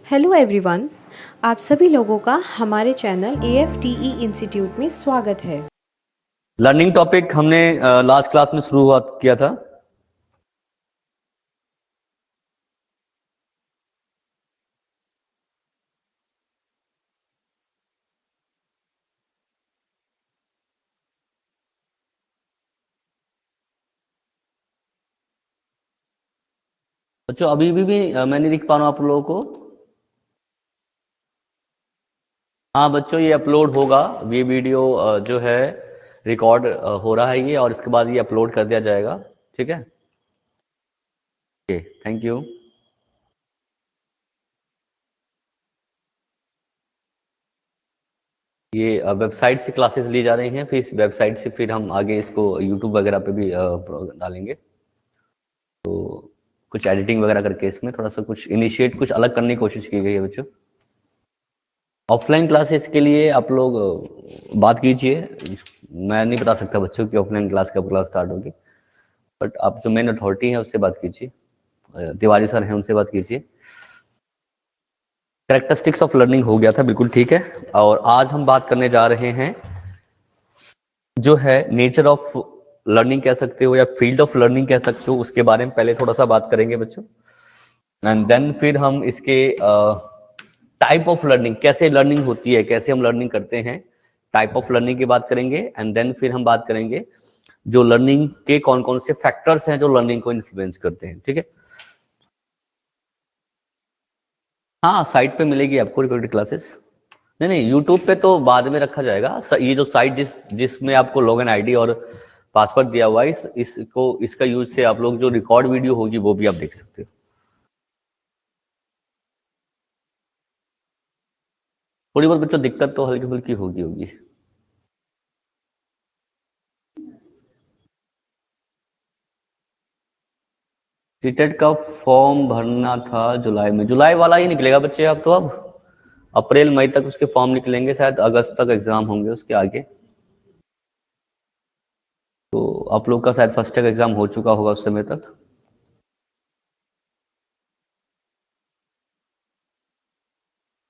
Hello everyone, आप सभी लोगों का हमारे चैनल AFTE इंस्टीट्यूट में स्वागत है। लर्निंग टॉपिक हमने लास्ट क्लास में शुरुआत किया था। बच्चों अभी भी मैं नहीं दिख पा रहा हूँ आप लोगों को। हाँ बच्चों, ये अपलोड होगा। ये वीडियो जो है रिकॉर्ड हो रहा है ये, और इसके बाद ये अपलोड कर दिया जाएगा। ठीक है, ओके, थैंक यू। ये वेबसाइट से क्लासेस ली जा रही हैं, फिर इस वेबसाइट से फिर हम आगे इसको यूट्यूब वगैरह पे भी डालेंगे। तो कुछ एडिटिंग वगैरह करके इसमें थोड़ा सा कुछ इनिशिएट, कुछ अलग करने की कोशिश की गई है बच्चों। ऑफलाइन क्लासेस के लिए आप लोग बात कीजिए। मैं नहीं बता सकता बच्चों की ऑफलाइन क्लास कब क्लास स्टार्ट होगी, बट आप जो मेन अथॉरिटी है उससे बात कीजिए। तिवारी सर हैं, उनसे बात कीजिए। कैरेक्टरिस्टिक्स ऑफ लर्निंग हो गया था, बिल्कुल ठीक है। और आज हम बात करने जा रहे हैं जो है नेचर ऑफ लर्निंग कह सकते हो या फील्ड ऑफ लर्निंग कह सकते हो, उसके बारे में पहले थोड़ा सा बात करेंगे बच्चों। एंड देन फिर हम इसके टाइप ऑफ लर्निंग, कैसे लर्निंग होती है, कैसे हम लर्निंग करते हैं, टाइप ऑफ लर्निंग की बात करेंगे। एंड देन फिर हम बात करेंगे जो लर्निंग के कौन कौन से फैक्टर्स हैं जो लर्निंग को इन्फ्लुएंस करते हैं। ठीक है, हाँ साइट पे मिलेगी आपको रिकॉर्डेड क्लासेस। नहीं नहीं, यूट्यूब पे तो बाद में रखा जाएगा। ये जो साइट जिसमें आपको लॉगिन आईडी और पासवर्ड दिया हुआ है, इसका यूज से आप लोग जो रिकॉर्ड वीडियो होगी वो भी आप देख सकते हो। थोड़ी बहुत बच्चों दिक्कत तो हल्की फुल्की होगी। टीटेट का फॉर्म भरना था जुलाई में, जुलाई वाला ही निकलेगा बच्चे। अब तो अब अप्रैल मई तक उसके फॉर्म निकलेंगे, शायद अगस्त तक एग्जाम होंगे उसके आगे। तो आप लोग का शायद फर्स्ट तक एग्जाम हो चुका होगा उस समय तक।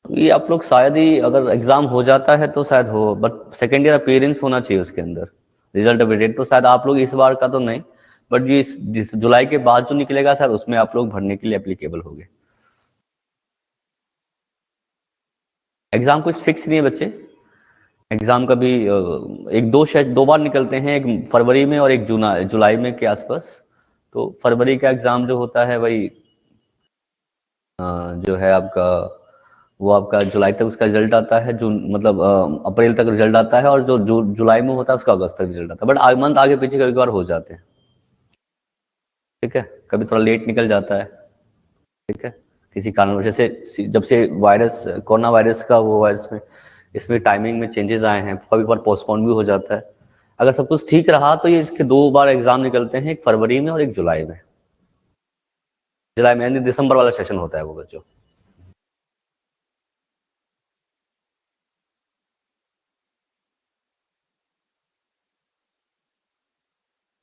ये आप लोग शायद ही, अगर एग्जाम हो जाता है तो शायद हो, बट सेकेंड ईयर अपीयरेंस होना चाहिए उसके अंदर। रिजल्ट अपडेट तो शायद आप लोग इस बार का तो नहीं, बट ये जिस जुलाई के बाद जो निकलेगा शायद उसमें आप लोग भरने के लिए एप्लीकेबल होंगे। एग्जाम कुछ फिक्स नहीं है बच्चे। एग्जाम का भी एक दो शायद 2 बार निकलते हैं, एक फरवरी में और एक जुलाई में के आसपास। तो फरवरी का एग्जाम जो होता है वही जो है आपका, वो आपका जुलाई तक उसका रिजल्ट आता है। जून मतलब अप्रैल तक रिजल्ट आता है, और जो जुलाई में होता है उसका अगस्त तक रिजल्ट आता है। बट मंथ आगे पीछे कभी कभार हो जाते हैं। ठीक है, कभी थोड़ा लेट निकल जाता है। ठीक है, किसी कारण, जैसे जब से वायरस, कोरोना वायरस का वो वायरस में इसमें टाइमिंग में चेंजेस आए हैं, कभी बार पोस्टपोन भी हो जाता है। अगर सब कुछ ठीक रहा तो ये इसके 2 बार एग्जाम निकलते हैं, एक फरवरी में और एक जुलाई में। जुलाई में यानी दिसंबर वाला सेशन होता है वो बच्चों।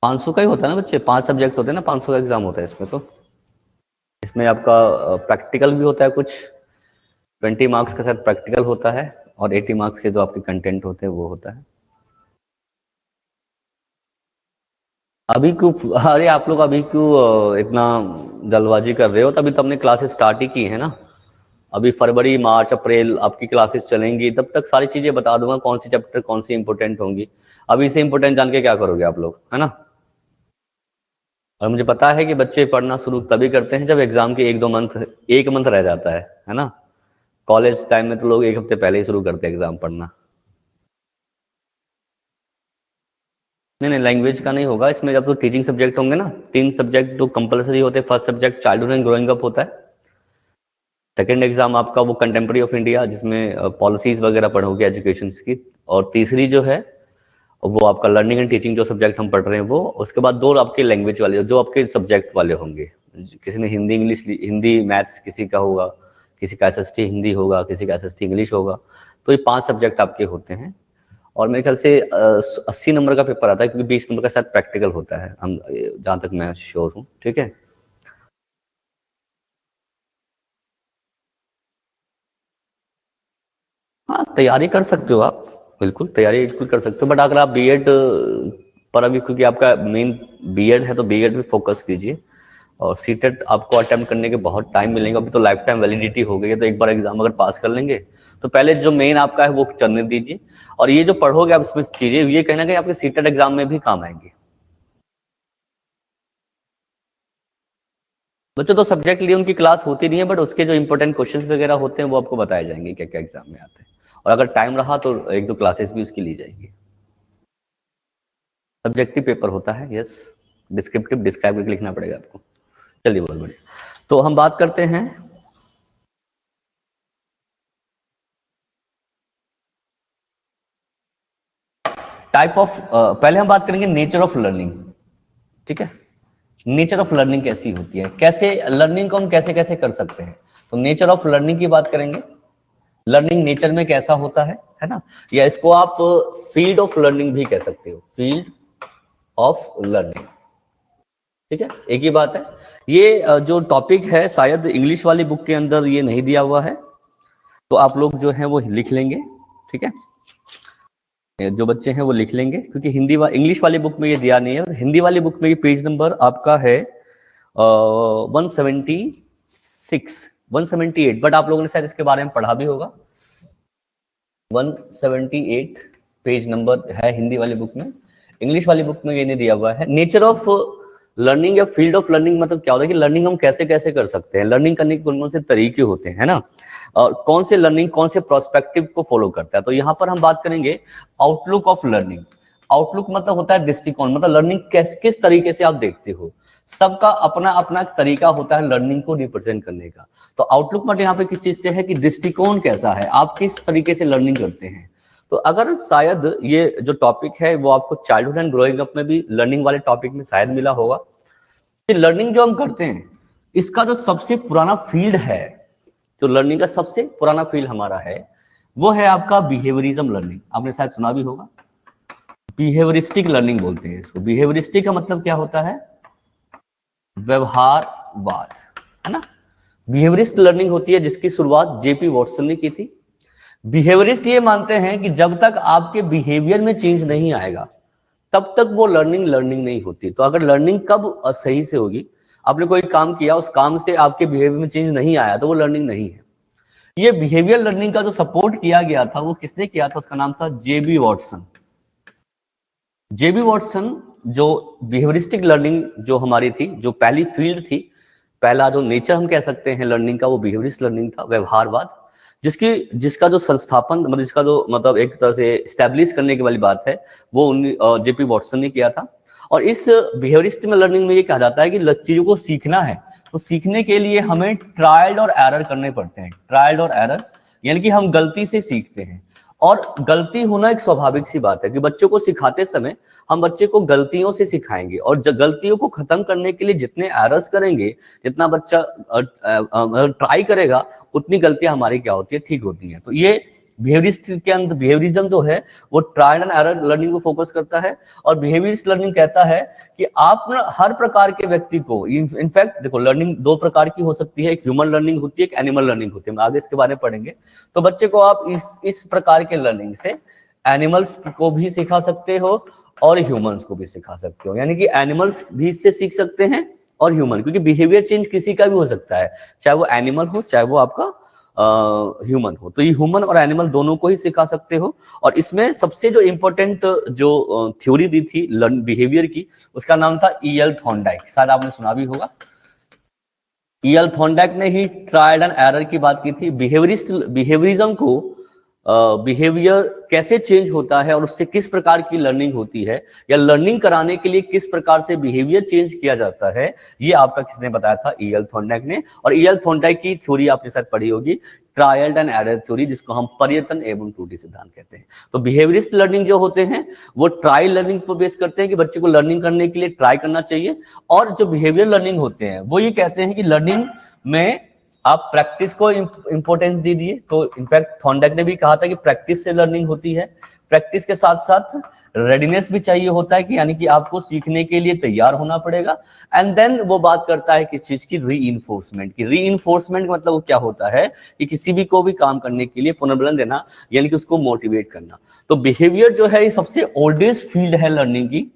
500 का ही होता है ना बच्चे, 5 सब्जेक्ट होते हैं ना, 500 का एग्जाम होता है इसमें। तो इसमें आपका प्रैक्टिकल भी होता है कुछ, 20 मार्क्स का शायद प्रैक्टिकल होता है, और 80 मार्क्स के जो आपके कंटेंट होते हैं वो होता है। अभी क्यों, अरे आप लोग अभी क्यों इतना जल्दबाजी कर रहे हो? तभी तो हमने क्लासेस स्टार्ट ही की है ना। अभी फरवरी मार्च अप्रैल आपकी क्लासेस चलेंगी, तब तक सारी चीजें बता दूंगा, कौन सी चैप्टर कौन सी इंपॉर्टेंट होंगी। अभी से इंपॉर्टेंट जान के क्या करोगे आप लोग, है ना। और मुझे पता है कि बच्चे पढ़ना शुरू तभी करते हैं जब एग्जाम के 1-2 मंथ, 1 मंथ रह जाता है ना। कॉलेज टाइम में तो लोग 1 हफ्ते पहले ही शुरू करते हैं एग्जाम पढ़ना। नहीं नहीं, लैंग्वेज का नहीं होगा इसमें। जब तो टीचिंग सब्जेक्ट होंगे ना, 3 सब्जेक्ट तो कंपलसरी होते हैं। First subject childhood and growing up होता है। सेकेंड एग्जाम आपका वो कंटेम्प्रेरी ऑफ इंडिया, जिसमें पॉलिसीज वगैरह पढ़ोगे एजुकेशन की। और तीसरी जो है वो आपका लर्निंग एंड टीचिंग, जो सब्जेक्ट हम पढ़ रहे हैं वो। उसके बाद 2 आपके लैंग्वेज वाले, जो आपके सब्जेक्ट वाले होंगे। किसी ने हिंदी इंग्लिश, हिंदी मैथ्स किसी का होगा, किसी का एसएसटी हिंदी होगा, किसी का एसएसटी इंग्लिश होगा। तो ये 5 सब्जेक्ट आपके होते हैं। और मेरे ख्याल से 80 नंबर का पेपर आता है, क्योंकि 20 नंबर का शायद प्रैक्टिकल होता है, हम जहाँ तक मैं श्योर हूँ। ठीक है, हाँ, तैयारी कर सकते हो आप, बिल्कुल तैयारी बिल्कुल कर सकते हो, बट अगर आप बीएड पर अभी, क्योंकि आपका मेन बीएड है, तो बीएड पे फोकस कीजिए। और सीटेट आपको अटेम्प्ट करने के बहुत टाइम मिलेंगे, अभी तो लाइफ टाइम वैलिडिटी हो गई है, तो एक बार एग्जाम अगर पास कर लेंगे तो पहले जो मेन आपका है वो चलने दीजिए, और ये जो पढ़ोगे आप इसमें चीजें, ये कहीं ना कहीं आपके सीटेट एग्जाम में भी काम आएंगे। बच्चों, तो सब्जेक्ट लिए उनकी क्लास होती नहीं है, बट उसके जो इंपॉर्टेंट क्वेश्चंस वगैरह होते हैं वो आपको बताए जाएंगे क्या क्या एग्जाम में आते हैं, और अगर टाइम रहा तो एक दो क्लासेस भी उसकी ली जाएंगी। सब्जेक्टिव पेपर होता है, यस, डिस्क्रिप्टिव डिस्क्राइब करके लिखना पड़ेगा आपको। चलिए, बहुत बढ़िया। तो हम बात करते हैं टाइप ऑफ, पहले हम बात करेंगे नेचर ऑफ लर्निंग, ठीक है। नेचर ऑफ लर्निंग कैसी होती है, कैसे लर्निंग को हम कैसे कैसे कर सकते हैं, तो नेचर ऑफ लर्निंग की बात करेंगे। लर्निंग नेचर में कैसा होता है ना, या इसको आप फील्ड ऑफ लर्निंग भी कह सकते हो, फील्ड ऑफ लर्निंग, ठीक है, एक ही बात है। ये जो टॉपिक है शायद इंग्लिश वाली बुक के अंदर ये नहीं दिया हुआ है, तो आप लोग जो है वो लिख लेंगे, ठीक है, जो बच्चे हैं वो लिख लेंगे, क्योंकि इंग्लिश वाली बुक में ये दिया नहीं है। हिंदी वाली बुक में ये पेज नंबर आपका है 176 178, बट आप लोगों ने शायद इसके बारे में पढ़ा भी होगा। 178 पेज नंबर है हिंदी वाली बुक में, इंग्लिश वाली बुक में ये नहीं दिया हुआ है। नेचर ऑफ लर्निंग या फील्ड ऑफ लर्निंग मतलब क्या होता है कि लर्निंग हम कैसे कैसे कर सकते हैं, लर्निंग करने के कौन कौन से तरीके होते हैं, है ना, और कौन से लर्निंग कौन से प्रोस्पेक्टिव को फॉलो करता है। तो यहाँ पर हम बात करेंगे आउटलुक ऑफ लर्निंग। आउटलुक मतलब होता है दृष्टिकोण, मतलब लर्निंग किस तरीके से आप देखते हो। सबका अपना अपना तरीका होता है लर्निंग को रिप्रेजेंट करने का। तो आउटलुक मतलब यहाँ पे किस चीज से है कि दृष्टिकोण कैसा है, आप किस तरीके से लर्निंग करते हैं। तो अगर शायद ये जो टॉपिक है वो आपको चाइल्डहुड एंड ग्रोइंग अप में भी लर्निंग वाले टॉपिक में शायद मिला होगा। कि लर्निंग जो हम करते हैं इसका जो सबसे पुराना फील्ड है, जो लर्निंग का सबसे पुराना फील्ड हमारा है वो है आपका बिहेवियरिज्म लर्निंग। आपने शायद सुना भी होगा, बिहेवियरिस्टिक लर्निंग बोलते हैं इसको। बिहेवियरिस्टिक का मतलब क्या होता है, व्यवहारवाद, है ना। बिहेवियरिस्ट लर्निंग होती है जिसकी शुरुआत जेपी वॉटसन ने की थी। बिहेवियरिस्ट ये मानते हैं कि जब तक आपके बिहेवियर में चेंज नहीं आएगा तब तक वो लर्निंग नहीं होती। तो अगर लर्निंग कब सही से होगी, आपने कोई काम किया, उस काम से आपके बिहेवियर में चेंज नहीं आया तो वो लर्निंग नहीं है। ये बिहेवियर लर्निंग का जो सपोर्ट किया गया था वो किसने किया था, उसका नाम था जेबी वॉटसन। जेबी वॉटसन जो बिहेवियरिस्टिक लर्निंग जो हमारी थी, जो पहली फील्ड थी, पहला जो नेचर हम कह सकते हैं लर्निंग का, वो बिहेवियरिस्ट लर्निंग था, व्यवहारवाद, जिसका जो संस्थापन मतलब जिसका जो मतलब एक तरह से स्टैब्लिश करने की वाली बात है वो जेपी वॉटसन ने किया था। और इस बिहेवियरिस्ट में लर्निंग में ये कहा जाता है कि चीजों को सीखना है तो सीखने के लिए हमें ट्रायल और एरर करने पड़ते हैं। ट्रायल और एरर यानी कि हम गलती से सीखते हैं, और गलती होना एक स्वाभाविक सी बात है कि बच्चों को सिखाते समय हम बच्चे को गलतियों से सिखाएंगे, और गलतियों को खत्म करने के लिए जितने एरर्स करेंगे, जितना बच्चा ट्राई करेगा, उतनी गलतियां हमारी क्या होती है, ठीक होती हैं। तो ये बिहेवियरिस्ट के अंदर बिहेवियरिज्म जो है वो ट्रायल एंड एरर लर्निंग को फोकस करता है। और बिहेवियरिस्ट लर्निंग कहता है कि आप हर प्रकार के व्यक्ति को, इनफैक्ट देखो लर्निंग दो प्रकार की हो सकती है, एक ह्यूमन लर्निंग होती है, एक एनिमल लर्निंग होती है, हम आगे इसके बारे में पढ़ेंगे। तो बच्चे को आप इस प्रकार के लर्निंग से एनिमल्स को भी सिखा सकते हो और ह्यूमंस को भी सिखा सकते हो, यानी कि एनिमल्स भी इससे सीख सकते हैं और ह्यूमन, क्योंकि बिहेवियर चेंज किसी का भी हो सकता है, चाहे वो एनिमल हो चाहे वो आपका ह्यूमन हो। तो ये ह्यूमन और एनिमल दोनों को ही सिखा सकते हो। और इसमें सबसे जो इंपॉर्टेंट जो थ्योरी दी थी बिहेवियर की, उसका नाम था E.L. थॉर्नडाइक, शायद आपने सुना भी होगा। E.L. थॉर्नडाइक ने ही ट्रायल एंड एरर की बात की थी। बिहेवियरिज्म को बिहेवियर कैसे चेंज होता है और उससे किस प्रकार की लर्निंग होती है, या लर्निंग कराने के लिए किस प्रकार से बिहेवियर चेंज किया जाता है, ये आपका किसने बताया था, E.L. थॉर्नडाइक ने। और E.L. थॉर्नडाइक की थ्योरी आपने शायद पढ़ी होगी, ट्रायल एंड एरर थ्योरी, जिसको हम पर्यटन एवं त्रुटि सिद्धांत कहते हैं। तो बिहेवियरिस्ट लर्निंग जो होते हैं वो ट्रायल लर्निंग पर बेस करते हैं कि बच्चे को लर्निंग करने के लिए ट्राई करना चाहिए, और जो बिहेवियर लर्निंग होते हैं वो ये कहते हैं कि लर्निंग में आप प्रैक्टिस को इंपॉर्टेंस दीजिए। तो इनफैक्ट थॉर्नडाइक ने भी कहा था कि प्रैक्टिस से लर्निंग होती है, प्रैक्टिस के साथ साथ रेडीनेस भी चाहिए होता है कि यानी कि आपको सीखने के लिए तैयार होना पड़ेगा। एंड देन वो बात करता है किस चीज की, रीइंफोर्समेंट की। रीइंफोर्समेंट मतलब वो क्या होता है कि किसी भी को भी काम करने के लिए पुनर्बलन देना, यानी कि उसको मोटिवेट करना। तो बिहेवियर जो है ये सबसे ओल्डेस्ट फील्ड है लर्निंग की,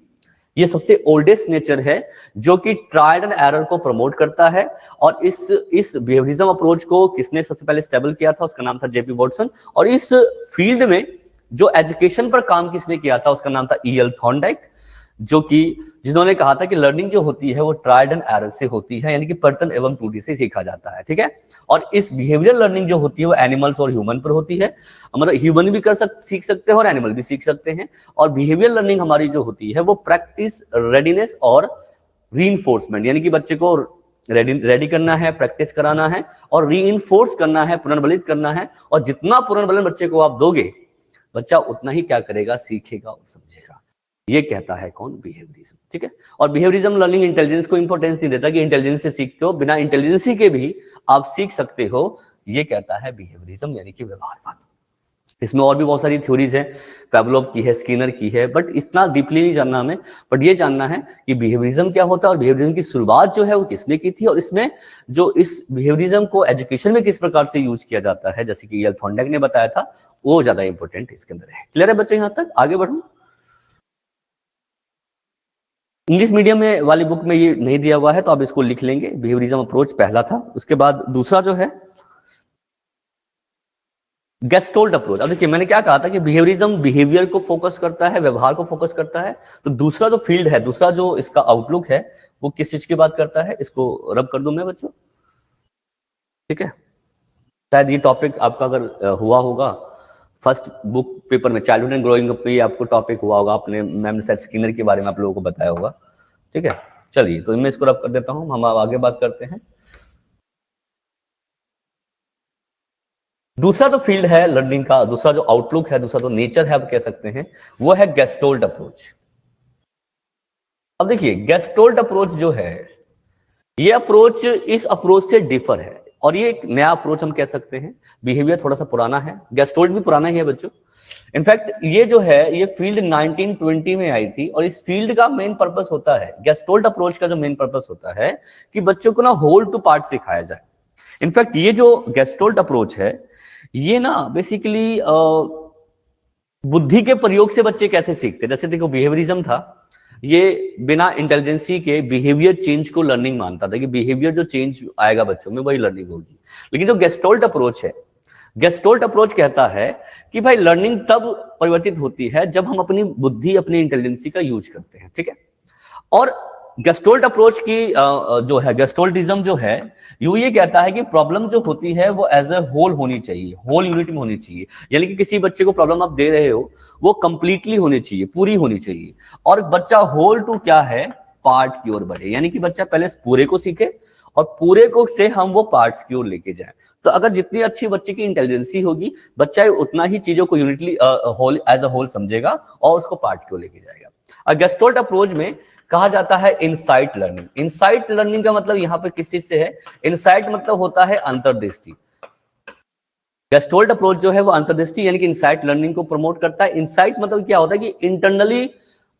ये सबसे ओल्डेस्ट नेचर है जो कि ट्रायल एंड एरर को प्रमोट करता है। और इस बिहेवियरिज्म अप्रोच को किसने सबसे पहले स्टेबल किया था, उसका नाम था जेपी वॉटसन। और इस फील्ड में जो एजुकेशन पर काम किसने किया था, उसका नाम था ईएल थॉर्नडाइक, जो कि जिन्होंने कहा था कि लर्निंग जो होती है वो ट्रायल एंड एरर से होती है, यानी कि बर्तन एवं त्रुटि से सीखा जाता है, ठीक है। और इस बिहेवियर लर्निंग जो होती है वो एनिमल्स और ह्यूमन पर होती है, मतलब ह्यूमन भी सीख सकते हैं और एनिमल भी सीख सकते हैं। और बिहेवियर लर्निंग हमारी जो होती है वो प्रैक्टिस, रेडीनेस और रीइंफोर्समेंट, यानी कि बच्चे को रेडी करना है, प्रैक्टिस कराना है और रीइंफोर्स करना है, पुनर्बलित करना है। और जितना पुनर्बलन बच्चे को आप दोगे, बच्चा उतना ही क्या करेगा, सीखेगा और समझेगा। ये कहता है कौन, बिहेवियरिज्म, ठीक है। और बिहेवियरिज्म लर्निंग इंटेलिजेंस को इंपॉर्टेंस नहीं देता कि इंटेलिजेंस से सीखते हो, बिना इंटेलिजेंसी के भी आप सीख सकते हो। ये कहता है बिहेवियरिज्म, यानी कि व्यवहारवाद। इसमें और भी बहुत सारी थ्योरीज हैं, पैवलोव की है, स्किनर की है, बट इतना डीपली नहीं जानना हमें। बट ये जानना है कि बिहेवियरिज्म क्या होता है और बिहेवियरिज्म की शुरुआत जो है वो किसने की थी, और इसमें जो इस बिहेवियरिज्म को एजुकेशन में किस प्रकार से यूज किया जाता है, जैसे कि ईएल थॉर्नडाइक ने बताया था, वो ज्यादा इंपॉर्टेंट इसके अंदर है। क्लियर है बच्चे, यहां तक आगे बढ़ो। इंग्लिश मीडियम में वाली बुक में ये नहीं दिया हुआ है तो आप इसको लिख लेंगे। बिहेवियरिज्म अप्रोच पहला था, उसके बाद दूसरा जो है गेस्टोल्ट अप्रोच। अब देखिए मैंने क्या कहा था कि बिहेवियरिज्म बिहेवियर को फोकस करता है, व्यवहार को फोकस करता है। तो दूसरा जो फील्ड है, दूसरा जो इसका आउटलुक है, वो किस चीज की बात करता है, इसको रब कर दूं मैं बच्चों, ठीक है। शायद ये टॉपिक आपका अगर हुआ होगा फर्स्ट बुक पेपर में, चाइल्डहुड एंड ग्रोइंग अप पे आपको टॉपिक हुआ होगा, आपने मैम ने शायद स्किनर के बारे में आप लोगों को बताया होगा, ठीक है। चलिए तो मैं इसको रब कर देता हूं, हम आगे बात करते हैं। दूसरा जो फील्ड है लर्निंग का, दूसरा जो आउटलुक है, दूसरा जो नेचर है आप कह सकते हैं, वो है गेस्टोल्ट अप्रोच। अब देखिए गेस्टोल्ट अप्रोच जो है, ये अप्रोच इस अप्रोच से डिफर है और ये एक नया अप्रोच हम कह सकते हैं। बिहेवियर थोड़ा सा पुराना है, गेस्टोल्ट भी पुराना ही है बच्चों। इनफैक्ट ये जो है ये फील्ड 1920 में आई थी और इस फील्ड का मेन पर्पस होता है, गेस्टोल्ट अप्रोच का जो मेन पर्पस होता है कि बच्चों को ना होल टू पार्ट सिखाया जाए। इनफैक्ट ये जो गेस्टोल्ट अप्रोच है ये ना बेसिकली बुद्धि के प्रयोग से बच्चे कैसे सीखते, जैसे देखो बिहेवियरिज्म था, ये बिना इंटेलिजेंसी के बिहेवियर चेंज को लर्निंग मानता था कि बिहेवियर जो चेंज आएगा बच्चों में वही लर्निंग होगी। लेकिन जो गेस्टोल्ट अप्रोच है, गेस्टोल्ट अप्रोच कहता है कि भाई लर्निंग तब परिवर्तित होती है जब हम अपनी बुद्धि, अपनी इंटेलिजेंसी का यूज करते हैं, ठीक है। और गेस्टोल्ट अप्रोच की जो है, गेस्टोल्टिज्म जो है, ये कहता है कि प्रॉब्लम जो होती है वो एज अ होल होनी चाहिए, होल यूनिट में होनी चाहिए। यानी कि किसी बच्चे को प्रॉब्लम आप दे रहे हो वो कंप्लीटली होनी चाहिए, पूरी होनी चाहिए। और बच्चा होल टू क्या है, पार्ट की ओर बढ़े, यानी कि बच्चा पहले पूरे को सीखे और पूरे को से हम वो पार्ट्स की ओर लेके जाए। तो अगर जितनी अच्छी बच्चे की इंटेलिजेंसी होगी, बच्चा उतना ही चीजों को यूनिटली होल एज अ होल समझेगा और उसको पार्ट की ओर लेके जाएगा। और गेस्टोल्ट अप्रोच में कहा जाता है इनसाइट लर्निंग। इनसाइट लर्निंग का मतलब यहां पर किस चीज से है, इनसाइट मतलब होता है अंतर्दृष्टि। गेस्टोल्ट अप्रोच जो है वो अंतर्दृष्टि यानी कि इनसाइट लर्निंग को प्रमोट करता है। इनसाइट मतलब क्या होता है कि इंटरनली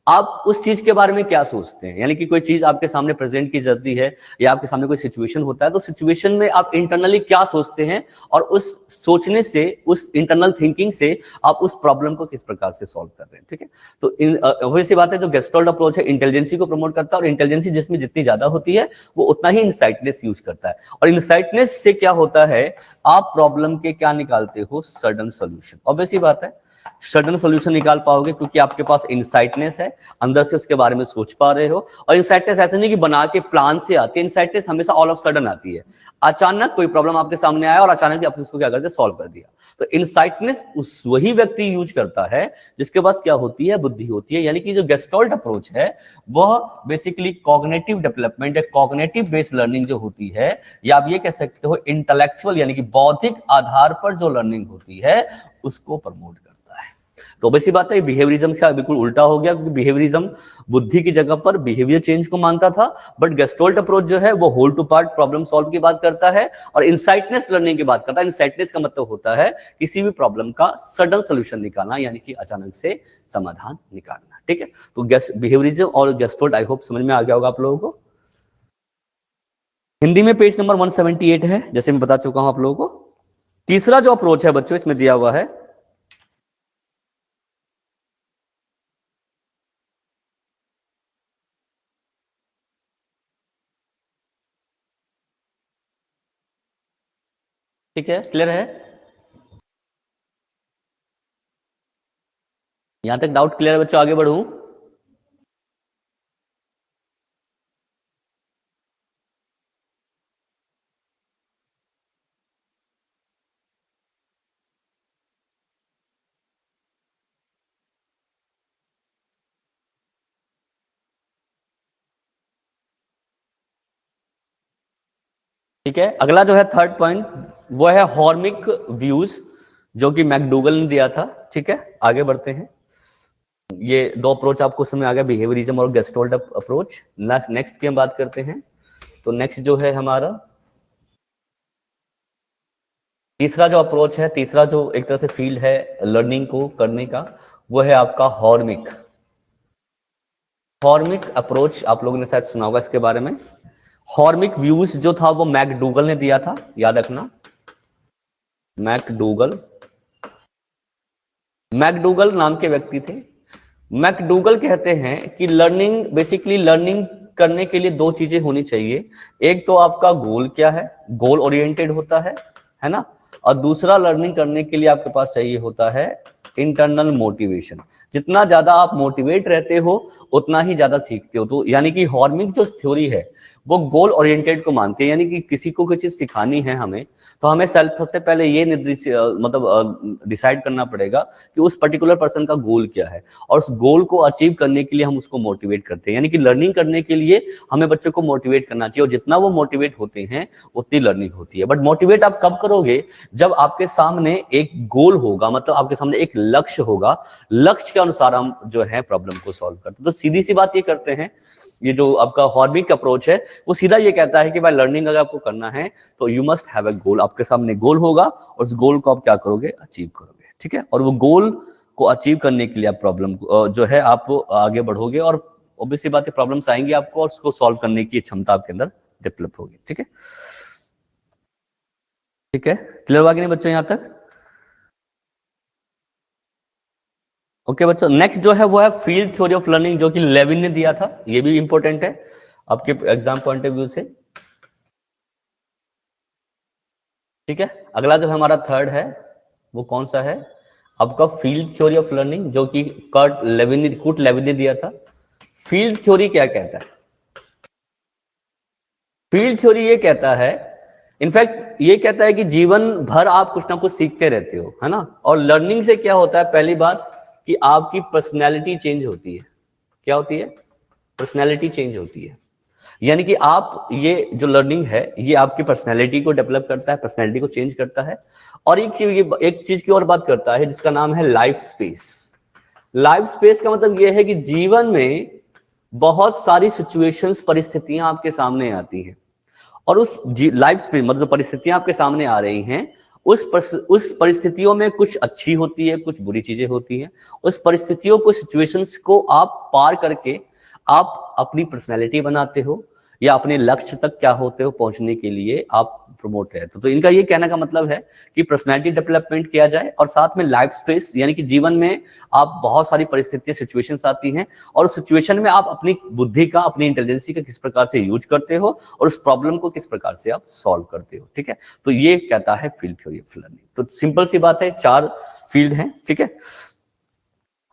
आप उस चीज के बारे में क्या सोचते हैं, यानी कि कोई चीज आपके सामने प्रेजेंट की जाती है या आपके सामने कोई सिचुएशन होता है तो सिचुएशन में आप इंटरनली क्या सोचते हैं और उस सोचने से, उस इंटरनल थिंकिंग से आप उस प्रॉब्लम को किस प्रकार से सॉल्व कर रहे हैं, ठीक है। तो वही सी बात है, जो गेस्टोल्ट अप्रोच है इंटेलिजेंसी को प्रमोट करता है और इंटेलिजेंसी जिसमें जितनी ज्यादा होती है वो उतना ही इनसाइटनेस यूज करता है। और इनसाइटनेस से क्या होता है, आप प्रॉब्लम के क्या निकालते हो, सडन सोल्यूशन। ऑब्वियस ही बात है, सडन सोल्यूशन निकाल पाओगे क्योंकि आपके पास इनसाइटनेस है, अंदर से उसके बारे में सोच पा रहे हो। और इनसाइटनेस ऐसे नहीं कि बना के प्लान से आती है, इनसाइटनेस हमेशा ऑल ऑफ सडन आती है। अचानक कोई प्रॉब्लम आपके सामने आया और अचानक आपने उसको क्या करते, सॉल्व कर दिया। तो इनसाइटनेस उस वही व्यक्ति यूज करता है जिसके पास क्या होती है, बुद्धि होती है। यानी कि जो गेस्टोल्ट अप्रोच है वह बेसिकली कॉग्निटिव डेवलपमेंट या कॉग्निटिव बेस्ड लर्निंग जो होती है, या आप ये कह सकते हो इंटेलेक्चुअल यानी कि बौद्धिक आधार पर जो लर्निंग होती है उसको प्रमोट करता है। तो ऑब्वियसली बात है बिहेवियरिज्म का बिल्कुल उल्टा हो गया, क्योंकि बिहेवियरिज्म बुद्धि की जगह पर बिहेवियर चेंज को मानता था, बट गेस्टोल्ट अप्रोच जो है वो whole to part problem solve की बात करता है और इंसाइटनेस लर्निंग की बात करता है। इंसाइटनेस का मतलब होता है किसी भी प्रॉब्लम का सडन सोल्यूशन निकालना, यानी कि अचानक से समाधान निकालना। ठीक है, तो बिहेवियरिज्म और गेस्टोल्ट आई होप समझ में आ गया होगा आप लोगों को। हिंदी में पेज नंबर 178 है, जैसे मैं बता चुका हूं आप लोगों को। तीसरा जो अप्रोच है बच्चों इसमें दिया हुआ है, ठीक है, क्लियर है? यहां तक डाउट क्लियर है बच्चों? आगे बढ़ूं? ठीक है, अगला जो है थर्ड पॉइंट वो है हॉर्मिक व्यूज, जो कि मैकडूगल ने दिया था। ठीक है, आगे बढ़ते हैं। ये दो अप्रोच आपको समझ में आ गया, बिहेवियरिज्म और गेस्टोल्ट अप्रोच। नेक्स्ट की हम बात करते हैं। तो नेक्स्ट जो है हमारा तीसरा जो अप्रोच है, तीसरा जो एक तरह से फील्ड है लर्निंग को करने का, वो है आपका हॉर्मिक। हॉर्मिक अप्रोच आप लोगों ने शायद सुना होगा इसके बारे में। हॉर्मिक व्यूज जो था वो मैकडूगल ने दिया था, याद रखना, मैकडूगल। मैकडूगल नाम के व्यक्ति थे। मैकडूगल कहते हैं कि लर्निंग, बेसिकली लर्निंग करने के लिए दो चीजें होनी चाहिए। एक तो आपका गोल क्या है, गोल ओरिएंटेड होता है ना, और दूसरा लर्निंग करने के लिए आपके पास चाहिए होता है इंटरनल मोटिवेशन। जितना ज्यादा आप मोटिवेट रहते हो उतना ही ज्यादा सीखते हो। तो यानी कि हॉर्मिक जो थ्योरी है वो गोल ओरिएंटेड को मानती है, यानी कि किसी को कोई चीज सिखानी है हमें, तो हमें सबसे पहले ये मतलब डिसाइड करना पड़ेगा कि उस पर्टिकुलर पर्सन का गोल क्या है, और उस गोल को अचीव करने के लिए हम उसको मोटिवेट करते हैं। यानी कि लर्निंग करने के लिए हमें बच्चों को मोटिवेट करना चाहिए, और जितना वो मोटिवेट होते हैं उतनी लर्निंग होती है। बट मोटिवेट आप कब करोगे? जब आपके सामने एक गोल होगा, मतलब आपके सामने एक लक्ष्य होगा, लक्ष्य के अनुसार हम जो है प्रॉब्लम को सॉल्व करते हैं। तो सीधी सी बात ये करते हैं, ये जो आपका हॉर्मिक अप्रोच है वो सीधा ये कहता है कि भाई लर्निंग अगर आपको करना है तो यू मस्ट हैव अ गोल। आपके सामने गोल होगा और उस गोल को आप क्या करोगे? अचीव करोगे। ठीक है, और वो गोल को अचीव करने के लिए आप प्रॉब्लम जो है आप आगे बढ़ोगे, और ऑब्वियसली बात है प्रॉब्लम्स आएंगी आपको, और उसको सॉल्व करने की क्षमता आपके अंदर डेवलप होगी। ठीक है, ठीक है, क्लियर हुआ कि नहीं बच्चों यहां तक? ओके बच्चों, नेक्स्ट जो है वो है फील्ड थ्योरी ऑफ लर्निंग, जो कि लेविन ने दिया था। ये भी इंपॉर्टेंट है आपके एग्जाम पॉइंट ऑफ व्यू से। ठीक है, अगला जो हमारा थर्ड है वो कौन सा है? आपका फील्ड थ्योरी ऑफ लर्निंग, जो कि कुट लेविन ने दिया था। फील्ड थ्योरी क्या कहता है? फील्ड थ्योरी ये कहता है, इनफैक्ट ये कहता है कि जीवन भर आप कुछ ना कुछ सीखते रहते हो, है ना। और लर्निंग से क्या होता है? पहली बात कि आपकी पर्सनैलिटी चेंज होती है। क्या होती है? पर्सनैलिटी चेंज होती है। यानी कि आप, ये जो लर्निंग है ये आपकी पर्सनैलिटी को डेवलप करता है, पर्सनैलिटी को चेंज करता है। और एक चीज की और बात करता है जिसका नाम है लाइफ स्पेस। लाइफ स्पेस का मतलब यह है कि जीवन में बहुत सारी सिचुएशंस, परिस्थितियां आपके सामने आती हैं, और उस लाइफ स्पेस मतलब जो परिस्थितियां आपके सामने आ रही हैं उस परिस्थितियों में कुछ अच्छी होती है, कुछ बुरी चीजें होती हैं। उस परिस्थितियों को, सिचुएशंस को आप पार करके आप अपनी पर्सनैलिटी बनाते हो, या अपने लक्ष्य तक क्या होते हो पहुंचने के लिए आप प्रमोट रहते हो। तो इनका ये कहने का मतलब है कि पर्सनैलिटी डेवलपमेंट किया जाए, और साथ में लाइफ स्पेस, यानी कि जीवन में आप बहुत सारी परिस्थितियां, सिचुएशंस आती हैं, और उस सिचुएशन में आप अपनी बुद्धि का, अपनी इंटेलिजेंसी का किस प्रकार से यूज करते हो, और उस प्रॉब्लम को किस प्रकार से आप सॉल्व करते हो। ठीक है, तो ये कहता है फील्ड थ्योरी ऑफ लर्निंग। तो सिंपल सी बात है, 4 फील्ड हैं। ठीक है,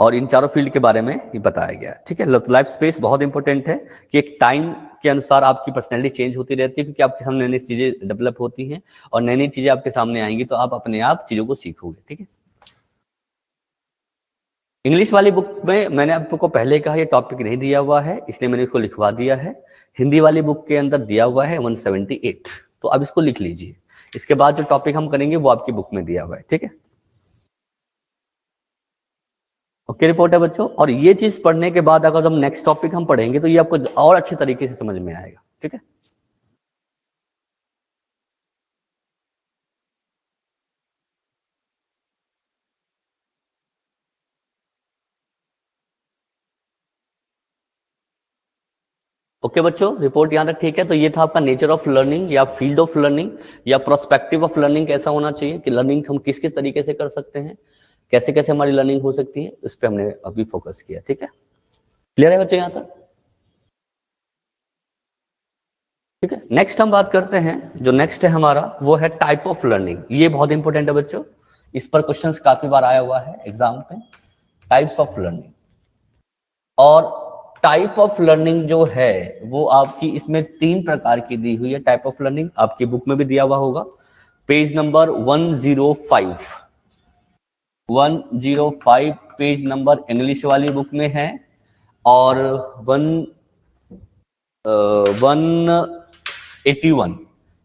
और इन चारों फील्ड के बारे में ये बताया गया है। ठीक है, लाइफ स्पेस बहुत इंपॉर्टेंट है कि एक टाइम के अनुसार आपकी पर्सनैलिटी चेंज होती रहती है, क्योंकि आपके सामने नई नई चीजें डेवलप होती हैं, और नई नई चीजें आपके सामने आएंगी तो आप अपने आप चीजों को सीखोगे। ठीक है, इंग्लिश वाली बुक में मैंने आपको पहले कहा ये टॉपिक नहीं दिया हुआ है, इसलिए मैंने इसको लिखवा दिया है। हिंदी वाली बुक के अंदर दिया हुआ है 178, तो अब इसको लिख लीजिए। इसके बाद जो टॉपिक हम करेंगे वो आपकी बुक में दिया हुआ है। ठीक है, ओके रिपोर्ट है बच्चों। और ये चीज पढ़ने के बाद अगर हम नेक्स्ट टॉपिक हम पढ़ेंगे तो ये आपको और अच्छे तरीके से समझ में आएगा, ठीक है। ओके बच्चों, रिपोर्ट यहाँ तक ठीक है। तो ये था आपका नेचर ऑफ लर्निंग या फील्ड ऑफ लर्निंग या प्रोस्पेक्टिव ऑफ लर्निंग कैसा होना चाहिए, कि लर्निंग हम किस किस तरीके से कर सकते हैं, कैसे कैसे हमारी लर्निंग हो सकती है, इस पे हमने अभी फोकस किया, ठीक है। क्लियर है बच्चों यहाँ तक? ठीक है, नेक्स्ट हम बात करते हैं, जो नेक्स्ट है हमारा वो है टाइप ऑफ लर्निंग। ये बहुत इंपॉर्टेंट है बच्चों, इस पर क्वेश्चंस काफी बार आया हुआ है एग्जाम पे, टाइप्स ऑफ लर्निंग। और टाइप ऑफ लर्निंग जो है वो आपकी इसमें 3 प्रकार की दी हुई है। टाइप ऑफ लर्निंग आपकी बुक में भी दिया हुआ होगा, page number 105 105 page number English वाली बुक में है, और 181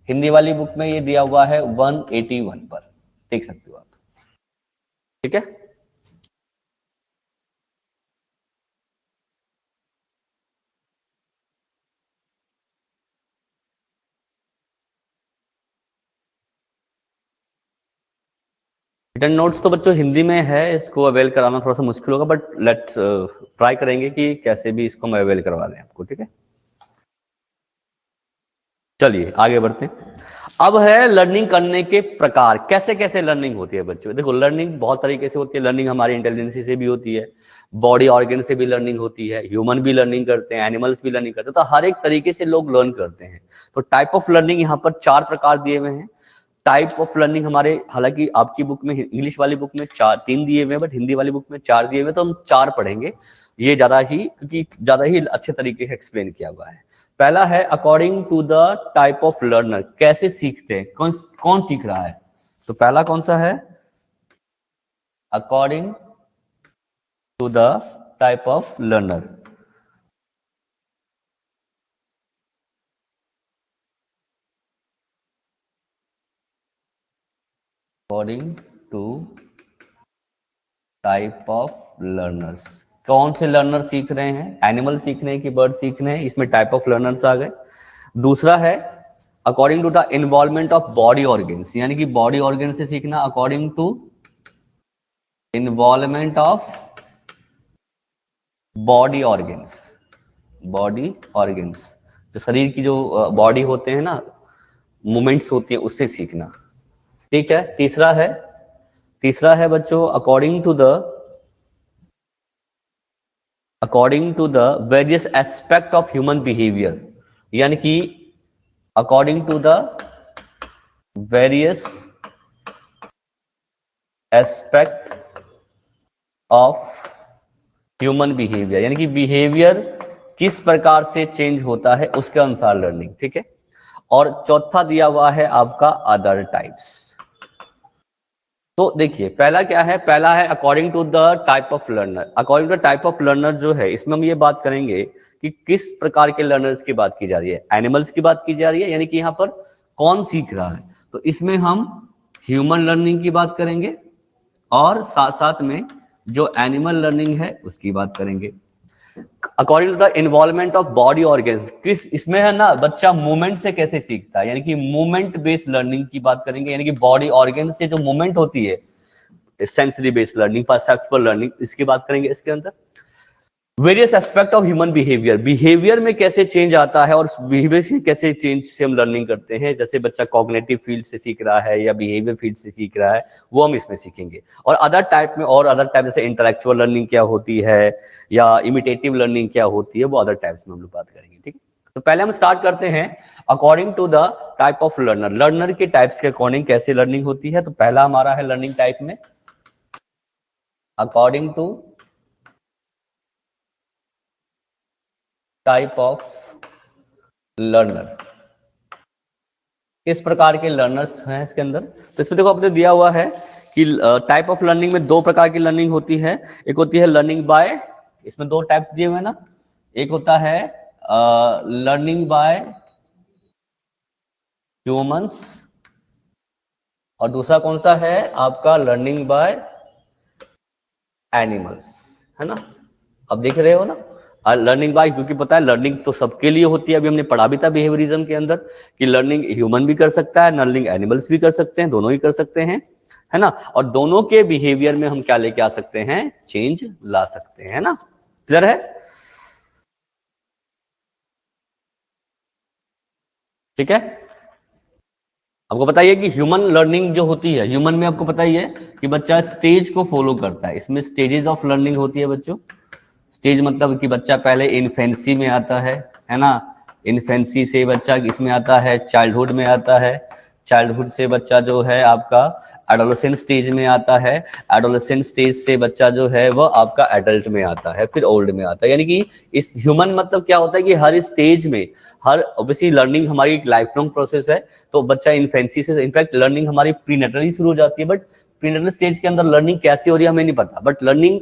हिंदी वाली बुक में ये दिया हुआ है 181 पर, देख सकते हो आप, ठीक है। रिटर्न नोट्स तो बच्चों हिंदी में है, इसको अवेल कराना थोड़ा सा मुश्किल होगा, बट लेट्स ट्राई करेंगे कि कैसे भी इसको हम अवेल करवा लें आपको, ठीक है। चलिए आगे बढ़ते हैं। अब है लर्निंग करने के प्रकार, कैसे कैसे लर्निंग होती है बच्चों। देखो लर्निंग बहुत तरीके से होती है। लर्निंग हमारी इंटेलिजेंसी से भी होती है, बॉडी ऑर्गन से भी लर्निंग होती है, ह्यूमन भी लर्निंग करते हैं, एनिमल्स भी लर्निंग करते हैं, तो हर एक तरीके से लोग लर्न करते हैं। तो टाइप ऑफ लर्निंग यहाँ पर 4 प्रकार दिए हुए हैं। टाइप ऑफ लर्निंग हमारे, हालांकि आपकी बुक में, इंग्लिश वाली बुक में 3 दिए हुए हैं, बट हिंदी वाली बुक में 4 दिए हुए हैं, तो हम 4 पढ़ेंगे। ये ज्यादा ही, क्योंकि ज्यादा ही अच्छे तरीके से एक्सप्लेन किया हुआ है। पहला है according to the type of learner, कैसे सीखते हैं, कौन कौन सीख रहा है। तो पहला कौन सा है, according to the type of learner. According to type of learners, कौन से लर्नर सीख रहे हैं, एनिमल सीख रहे हैं कि बर्ड सीख रहे हैं, इसमें टाइप ऑफ लर्नर्स आ गए। दूसरा है according to the involvement of body organs, यानी कि बॉडी ऑर्गन से सीखना, according to involvement of body organs. Body organs, जो शरीर की जो बॉडी होते हैं ना, मूवमेंट्स होती है, उससे सीखना, ठीक है। तीसरा है बच्चों according to the various aspect of human behaviour, यानी कि according to the various aspect of human behaviour, यानी कि बिहेवियर किस प्रकार से चेंज होता है उसके अनुसार लर्निंग, ठीक है। और चौथा दिया हुआ है आपका अदर टाइप्स। तो देखिए पहला क्या है, पहला है according to the type of learner. According to type of learner जो है, इसमें हम ये बात करेंगे कि किस प्रकार के लर्नर्स की बात की जा रही है, एनिमल्स की बात की जा रही है, यानी कि यहाँ पर कौन सीख रहा है। तो इसमें हम ह्यूमन लर्निंग की बात करेंगे, और साथ साथ में जो एनिमल लर्निंग है उसकी बात करेंगे। According to the involvement of body organs, किस इसमें है ना, बच्चा मूवमेंट से कैसे सीखता है, यानी कि मूवमेंट बेस्ड लर्निंग की बात करेंगे, यानी कि बॉडी ऑर्गन से जो मूवमेंट होती है, sensory based learning, perceptual learning, इसकी बात करेंगे इसके अंदर। Various aspect of human behaviour, behaviour में कैसे चेंज आता है और बिहेवियर से कैसे चेंज से हम लर्निंग करते हैं, जैसे बच्चा कॉग्निटिव फील्ड से सीख रहा है या बिहेवियर फील्ड से सीख रहा है, वो हम इसमें सीखेंगे। और अदर टाइप में, और अदर टाइप जैसे इंटेलेक्चुअल लर्निंग क्या होती है या इमिटेटिव लर्निंग क्या होती है, वो अदर टाइप्स में हम लोग बात करेंगे, ठीक है। तो पहले हम स्टार्ट करते हैं according to the type of learner, learner के टाइप्स के अकॉर्डिंग कैसे लर्निंग होती है। तो पहला हमारा है लर्निंग टाइप में according to type of learner, किस प्रकार के लर्नर्स हैं इसके अंदर। तो इसमें देखो आपने दिया हुआ है कि टाइप ऑफ लर्निंग में 2 प्रकार की लर्निंग होती है। एक होती है लर्निंग बाय, इसमें 2 टाइप्स दिए हुए हैं ना, एक होता है लर्निंग बाय ह्यूमंस, और दूसरा कौन सा है आपका, लर्निंग बाय एनिमल्स। है ना, अब देख रहे हो ना। लर्निंग बाय, क्योंकि पता है लर्निंग तो सबके लिए होती है, अभी हमने पढ़ा भी था बिहेवियरिज्म के अंदर कि लर्निंग ह्यूमन भी कर सकता है, लर्निंग एनिमल्स भी कर सकते हैं, दोनों ही कर सकते हैं, है ना। और दोनों के बिहेवियर में हम क्या लेके आ सकते हैं, चेंज ला सकते हैं, है ना। क्लियर है, ठीक है। आपको पता ही है कि ह्यूमन लर्निंग जो होती है, ह्यूमन में आपको पता ही है कि बच्चा स्टेज को फॉलो करता है, इसमें स्टेजेस ऑफ लर्निंग होती है बच्चों। स्टेज मतलब कि बच्चा पहले इन्फेंसी में आता है ना, इन्फेंसी से बच्चा इसमें आता है, चाइल्डहुड में आता है, चाइल्डहुड से बच्चा जो है आपका एडोलेसेंट स्टेज में आता है, एडोलेसेंट स्टेज से बच्चा जो है वह आपका एडल्ट में आता है, फिर ओल्ड में आता है। यानी कि इस ह्यूमन मतलब क्या होता है कि हर स्टेज में, हर ऑब्वियसली लर्निंग हमारी एक लाइफ लॉन्ग प्रोसेस है। तो बच्चा इन्फेंसी से, इनफैक्ट लर्निंग हमारी प्रीनेटली शुरू हो जाती है, बट प्रीनेटल स्टेज के अंदर लर्निंग कैसे हो रही है हमें नहीं पता। बट लर्निंग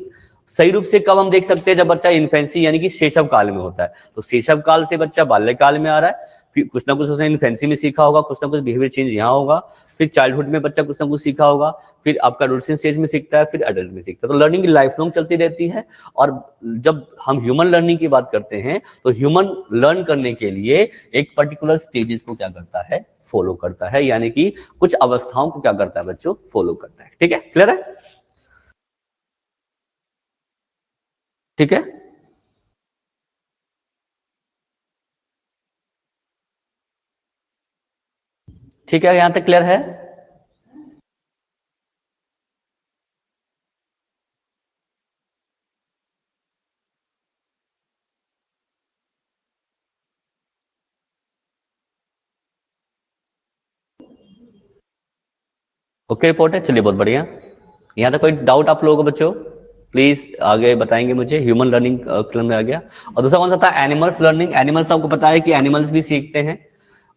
सही रूप से कब हम देख सकते हैं, जब बच्चा इन्फेंसी यानी कि शैशव काल में होता है। तो शैशव काल से बच्चा बाल्यकाल में आ रहा है, फिर कुछ ना कुछ उसने इन्फेंसी में सीखा होगा, कुछ ना कुछ बिहेवियर चेंज यहाँ होगा, फिर चाइल्डहुड में बच्चा कुछ ना कुछ सीखा होगा, फिर आपका एडोलेसेंट स्टेज में सीखता है, फिर एडल्ट में सीखता है। तो लर्निंग लाइफ लॉन्ग चलती रहती है। और जब हम ह्यूमन लर्निंग की बात करते हैं तो ह्यूमन लर्न करने के लिए एक पर्टिकुलर स्टेजेस को क्या करता है, फॉलो करता है, यानी कि कुछ अवस्थाओं को क्या करता है बच्चों, फॉलो करता है। ठीक है, क्लियर है, ठीक है। ठीक है, यहां तक क्लियर है। ओके रिपोर्ट है, चलिए बहुत बढ़िया। यहाँ तक कोई डाउट आप लोगों को बच्चों, प्लीज आगे बताएंगे मुझे। ह्यूमन लर्निंग क्लब में आ गया। और दूसरा कौन सा था, एनिमल्स लर्निंग। एनिमल्स आपको पता है कि एनिमल्स भी सीखते हैं,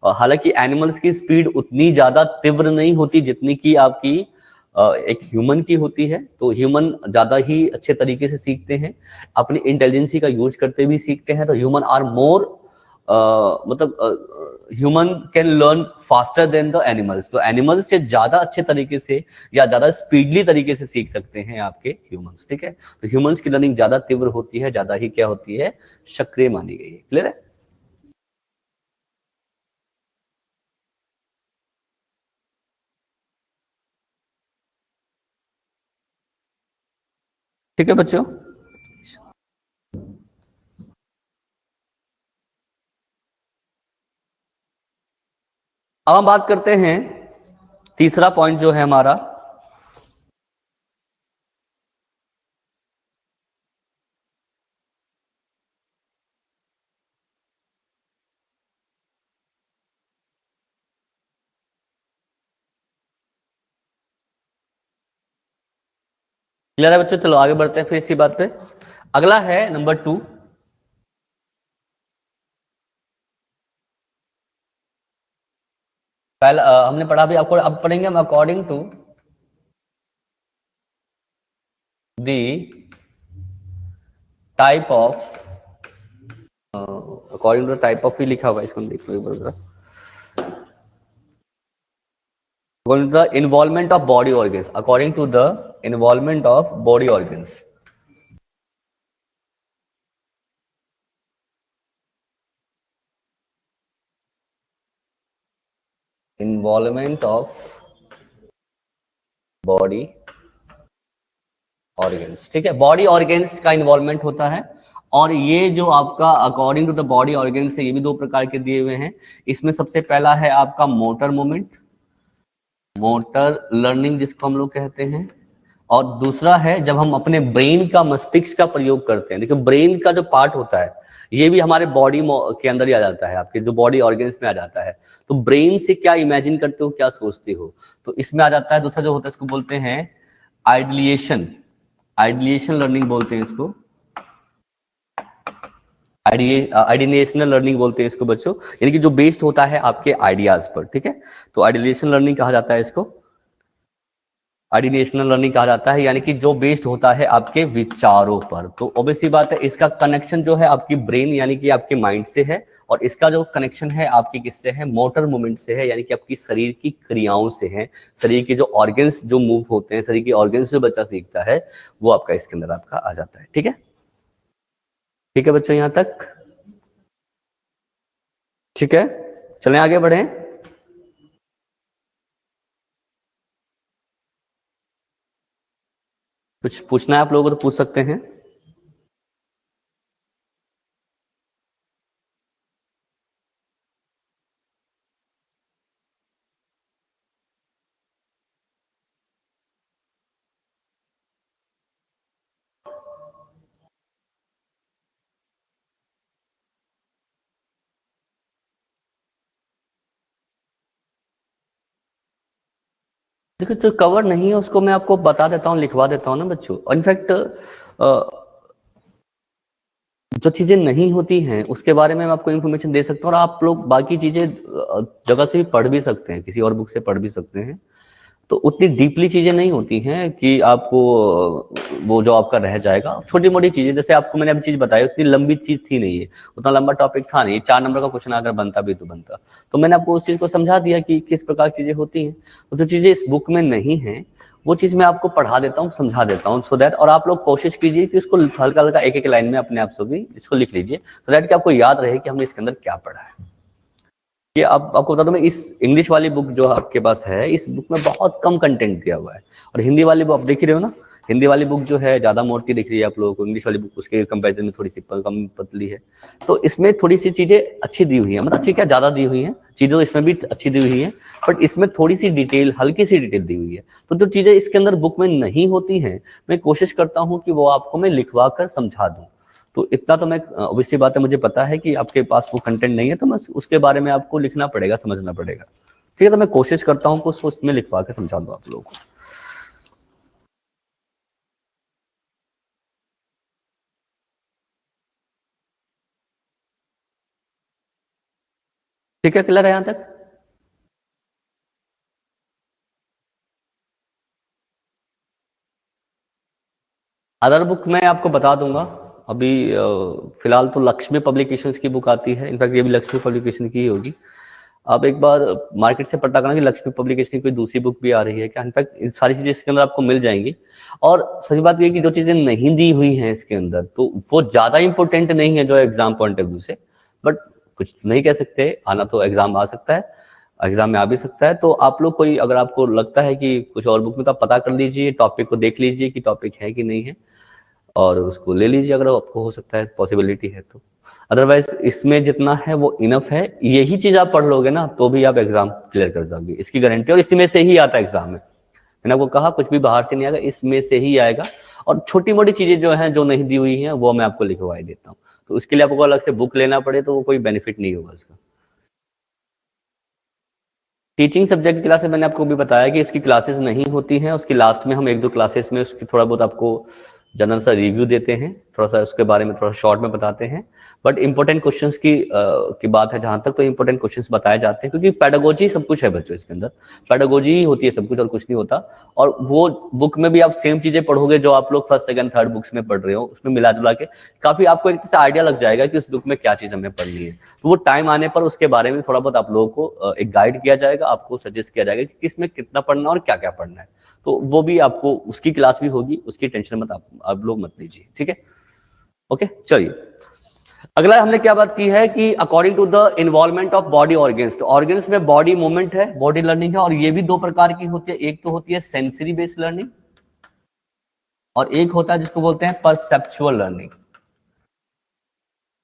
और हालांकि एनिमल्स की स्पीड उतनी ज्यादा तीव्र नहीं होती जितनी की आपकी एक ह्यूमन की होती है। तो ह्यूमन ज्यादा ही अच्छे तरीके से सीखते हैं, अपनी इंटेलिजेंसी का यूज करते भी सीखते हैं। तो ह्यूमन आर मोर मतलब human can learn faster than the animals. तो एनिमल्स से ज्यादा अच्छे तरीके से या ज्यादा स्पीडली तरीके से सीख सकते हैं आपके ह्यूमंस। ठीक है, तो ह्यूमंस की लर्निंग ज्यादा तीव्र होती है, ज्यादा ही क्या होती है, सक्रिय मानी गई है। क्लियर है, ठीक है बच्चों। अब हम बात करते हैं तीसरा पॉइंट जो है हमारा, क्लियर है बच्चों। चलो आगे बढ़ते हैं फिर इसी बात पे। अगला है नंबर 2। पहला हमने पढ़ा भी, आपको अब पढ़ेंगे हम, according to the type of, according to type of ही लिखा हुआ है, इसको देख लो एक बार जरा। According to the involvement of body organs, according to the involvement of body organs, involvement of body organs। ठीक है, बॉडी ऑर्गेन्स का इन्वॉल्वमेंट होता है। और ये जो आपका according to the body organs है, ये भी दो प्रकार के दिए हुए हैं। इसमें सबसे पहला है आपका मोटर मूवमेंट, मोटर लर्निंग जिसको हम लोग कहते हैं। और दूसरा है जब हम अपने ब्रेन का, मस्तिष्क का प्रयोग करते हैं। देखिए ब्रेन का जो पार्ट होता है ये भी हमारे बॉडी के अंदर ही आ जाता है, आपके जो बॉडी ऑर्गन्स में आ जाता है। तो ब्रेन से क्या इमेजिन करते हो, क्या सोचते हो, तो इसमें आ जाता है। दूसरा जो होता है इसको बोलते हैं आइडिएशन, आइडिएशन लर्निंग बोलते हैं इसको, आइडिनेशनल लर्निंग बोलते हैं इसको बच्चों, यानी कि जो बेस्ड होता है आपके आइडियाज पर। ठीक है, तो आइडिएशन लर्निंग कहा जाता है इसको। आइडिनेशनल लर्निंग कहा जाता है, यानी कि जो बेस्ड होता है आपके विचारों पर। तो ऑब्वियसली बात है, इसका कनेक्शन जो है आपकी ब्रेन यानी कि आपके माइंड से है, और इसका जो कनेक्शन है आपकी किससे है, मोटर मूवमेंट से है, यानी कि आपकी शरीर की क्रियाओं से है। शरीर के जो ऑर्गन्स जो मूव होते हैं, शरीर के ऑर्गन्स जो बच्चा सीखता है, वो आपका इसके अंदर आपका आ जाता है। ठीक है, ठीक है बच्चों, यहां तक ठीक है। चलें आगे बढ़ें। कुछ पूछना है आप लोगों को तो पूछ सकते हैं। देखो, जो कवर नहीं है उसको मैं आपको बता देता हूँ, लिखवा देता हूँ ना बच्चों। इनफैक्ट जो चीजें नहीं होती हैं उसके बारे में मैं आपको इन्फॉर्मेशन दे सकता हूँ, और आप लोग बाकी चीजें जगह से भी पढ़ भी सकते हैं, किसी और बुक से पढ़ भी सकते हैं। तो उतनी डीपली चीजें नहीं होती हैं कि आपको वो जो आपका रह जाएगा। छोटी मोटी चीजें, जैसे आपको मैंने अभी चीज बताई, उतनी लंबी चीज थी नहीं, है उतना लंबा टॉपिक था नहीं, 4 नंबर का क्वेश्चन अगर बनता भी तो बनता। तो मैंने आपको उस चीज को समझा दिया कि किस प्रकार की चीजें होती हैं। तो जो चीजें इस बुक में नहीं है वो चीज मैं आपको पढ़ा देता हूँ, समझा देता हूँ, सो दैट, और आप लोग कोशिश कीजिए कि उसको हल्का हल्का एक एक लाइन में अपने आप से भी इसको लिख लीजिए, सो दैट कि आपको याद रहे कि हमने इसके अंदर क्या पढ़ा है। ये अब आपको बता दूं मैं, इस इंग्लिश वाली बुक जो आपके पास है, इस बुक में बहुत कम कंटेंट दिया हुआ है, और हिंदी वाली बुक आप देख ही रहे हो ना, हिंदी वाली बुक जो है ज्यादा मोटी दिख रही है आप लोगों को, इंग्लिश वाली बुक उसके कंपैरिजन में थोड़ी सी कम पतली है। तो इसमें थोड़ी सी चीजें अच्छी दी हुई है, मतलब अच्छी क्या, ज्यादा दी हुई है चीजें, तो इसमें भी अच्छी दी हुई है, बट इसमें थोड़ी सी डिटेल, हल्की सी डिटेल दी हुई है। तो जो चीजें इसके अंदर बुक में नहीं होती हैं, मैं कोशिश करता हूँ कि वो आपको मैं लिखवा कर समझा दूं। तो इतना तो मैं, ऑब्वियसली बात है, मुझे पता है कि आपके पास वो कंटेंट नहीं है, तो मैं उसके बारे में आपको लिखना पड़ेगा, समझना पड़ेगा। ठीक है, तो मैं कोशिश करता हूँ कि उसको उसमें लिखवा के समझा दूँ आप लोगों को। ठीक है, क्लियर है यहाँ तक? अदर बुक मैं आपको बता दूंगा। अभी फिलहाल तो लक्ष्मी पब्लिकेशंस की बुक आती है, इनफैक्ट ये भी लक्ष्मी पब्लिकेशन की ही होगी। आप एक बार मार्केट से पता करना कि लक्ष्मी पब्लिकेशन की कोई दूसरी बुक भी आ रही है क्या। इनफैक्ट सारी चीजें इसके अंदर आपको मिल जाएंगी। और सही बात ये कि जो चीजें नहीं दी हुई हैं इसके अंदर, तो वो ज्यादा इंपॉर्टेंट नहीं है जो एग्जाम पॉइंट ऑफ व्यू से, बट कुछ नहीं कह सकते, आना तो एग्जाम आ सकता है, एग्जाम में आ भी सकता है। तो आप लोग कोई, अगर आपको लगता है कि कुछ और बुक में, तो आप पता कर लीजिए, टॉपिक को देख लीजिए कि टॉपिक है कि नहीं है, और उसको ले लीजिए अगर आपको हो सकता है, पॉसिबिलिटी है तो। अदरवाइज इसमें जितना है वो इनफ है, यही चीज आप पढ़ लोगे ना तो भी आप एग्जाम क्लियर कर जाओगे, इसकी गारंटी। और इसी में से ही आता है एग्जाम में, मैंने आपको कहा कुछ भी बाहर से नहीं आएगा, इसमें से ही आएगा। और छोटी मोटी चीजें जो हैं, जो नहीं दी हुई हैं, वो मैं आपको लिखवा ही देता हूँ। तो उसके लिए आपको अलग से बुक लेना पड़े तो वो कोई बेनिफिट नहीं होगा इसका। टीचिंग सब्जेक्ट की क्लासेस मैंने आपको भी बताया कि इसकी क्लासेस नहीं होती हैं, उसकी लास्ट में हम 1-2 क्लासेस में उसकी थोड़ा बहुत आपको जनरल सा रिव्यू देते हैं, थोड़ा सा उसके बारे में थोड़ा शॉर्ट में बताते हैं। बट इंपॉर्टेंट क्वेश्चंस की बात है जहां तक, तो इंपॉर्टेंट क्वेश्चंस बताए जाते हैं, क्योंकि पेडागोजी सब कुछ है बच्चों इसके अंदर, पेडागोजी ही होती है सब कुछ, और कुछ नहीं होता। और वो बुक में भी आप सेम चीजें पढ़ोगे जो आप लोग फर्स्ट सेकंड थर्ड बुक्स में पढ़ रहे हो, उसमें मिला जुला के काफी आपको एक से आइडिया लग जाएगा कि उस बुक में क्या चीज हमें पढ़नी है। तो वो टाइम आने पर उसके बारे में थोड़ा बहुत आप लोगों को एक गाइड किया जाएगा, आपको सजेस्ट किया जाएगा कि किसमें कितना पढ़ना और क्या क्या पढ़ना है। तो वो भी आपको, उसकी क्लास भी होगी, उसकी टेंशन मत आप लोग मत लीजिए। ठीक है, ओके, चलिए। अगला हमने क्या बात की है कि according to the involvement of body organs, तो ऑर्गन्स में बॉडी मूवमेंट है, बॉडी लर्निंग है, और ये भी 2 प्रकार की होती है। एक तो होती है सेंसरी बेस्ड लर्निंग, और एक होता है जिसको बोलते हैं perceptual learning.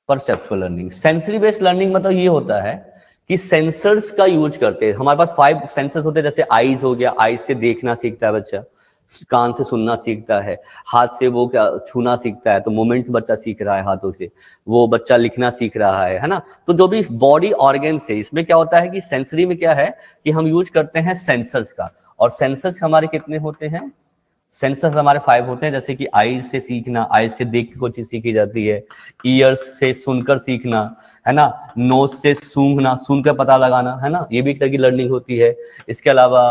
Perceptual learning, sensory based learning मतलब ये होता है कि सेंसर्स का यूज करते हैं। हमारे पास 5 सेंसर्स होते हैं, जैसे आईज हो गया, आईज से देखना सीखता है बच्चा, कान से सुनना सीखता है, हाथ से वो क्या छूना सीखता है, तो मूवमेंट बच्चा सीख रहा है हाथों से, वो बच्चा लिखना सीख रहा है ना। तो जो भी बॉडी ऑर्गन्स है, इसमें क्या होता है कि सेंसरी में क्या है कि हम यूज करते हैं सेंसर्स का। और सेंसर्स हमारे कितने होते हैं, सेंसर्स हमारे 5 होते हैं, जैसे कि आईज से सीखना, आईज से देख के कोई चीज सीखी जाती है, ईयर्स से सुनकर सीखना, है ना, नोज से सूंघना, सुन कर पता लगाना, है ना, ये भी एक तरह की लर्निंग होती है। इसके अलावा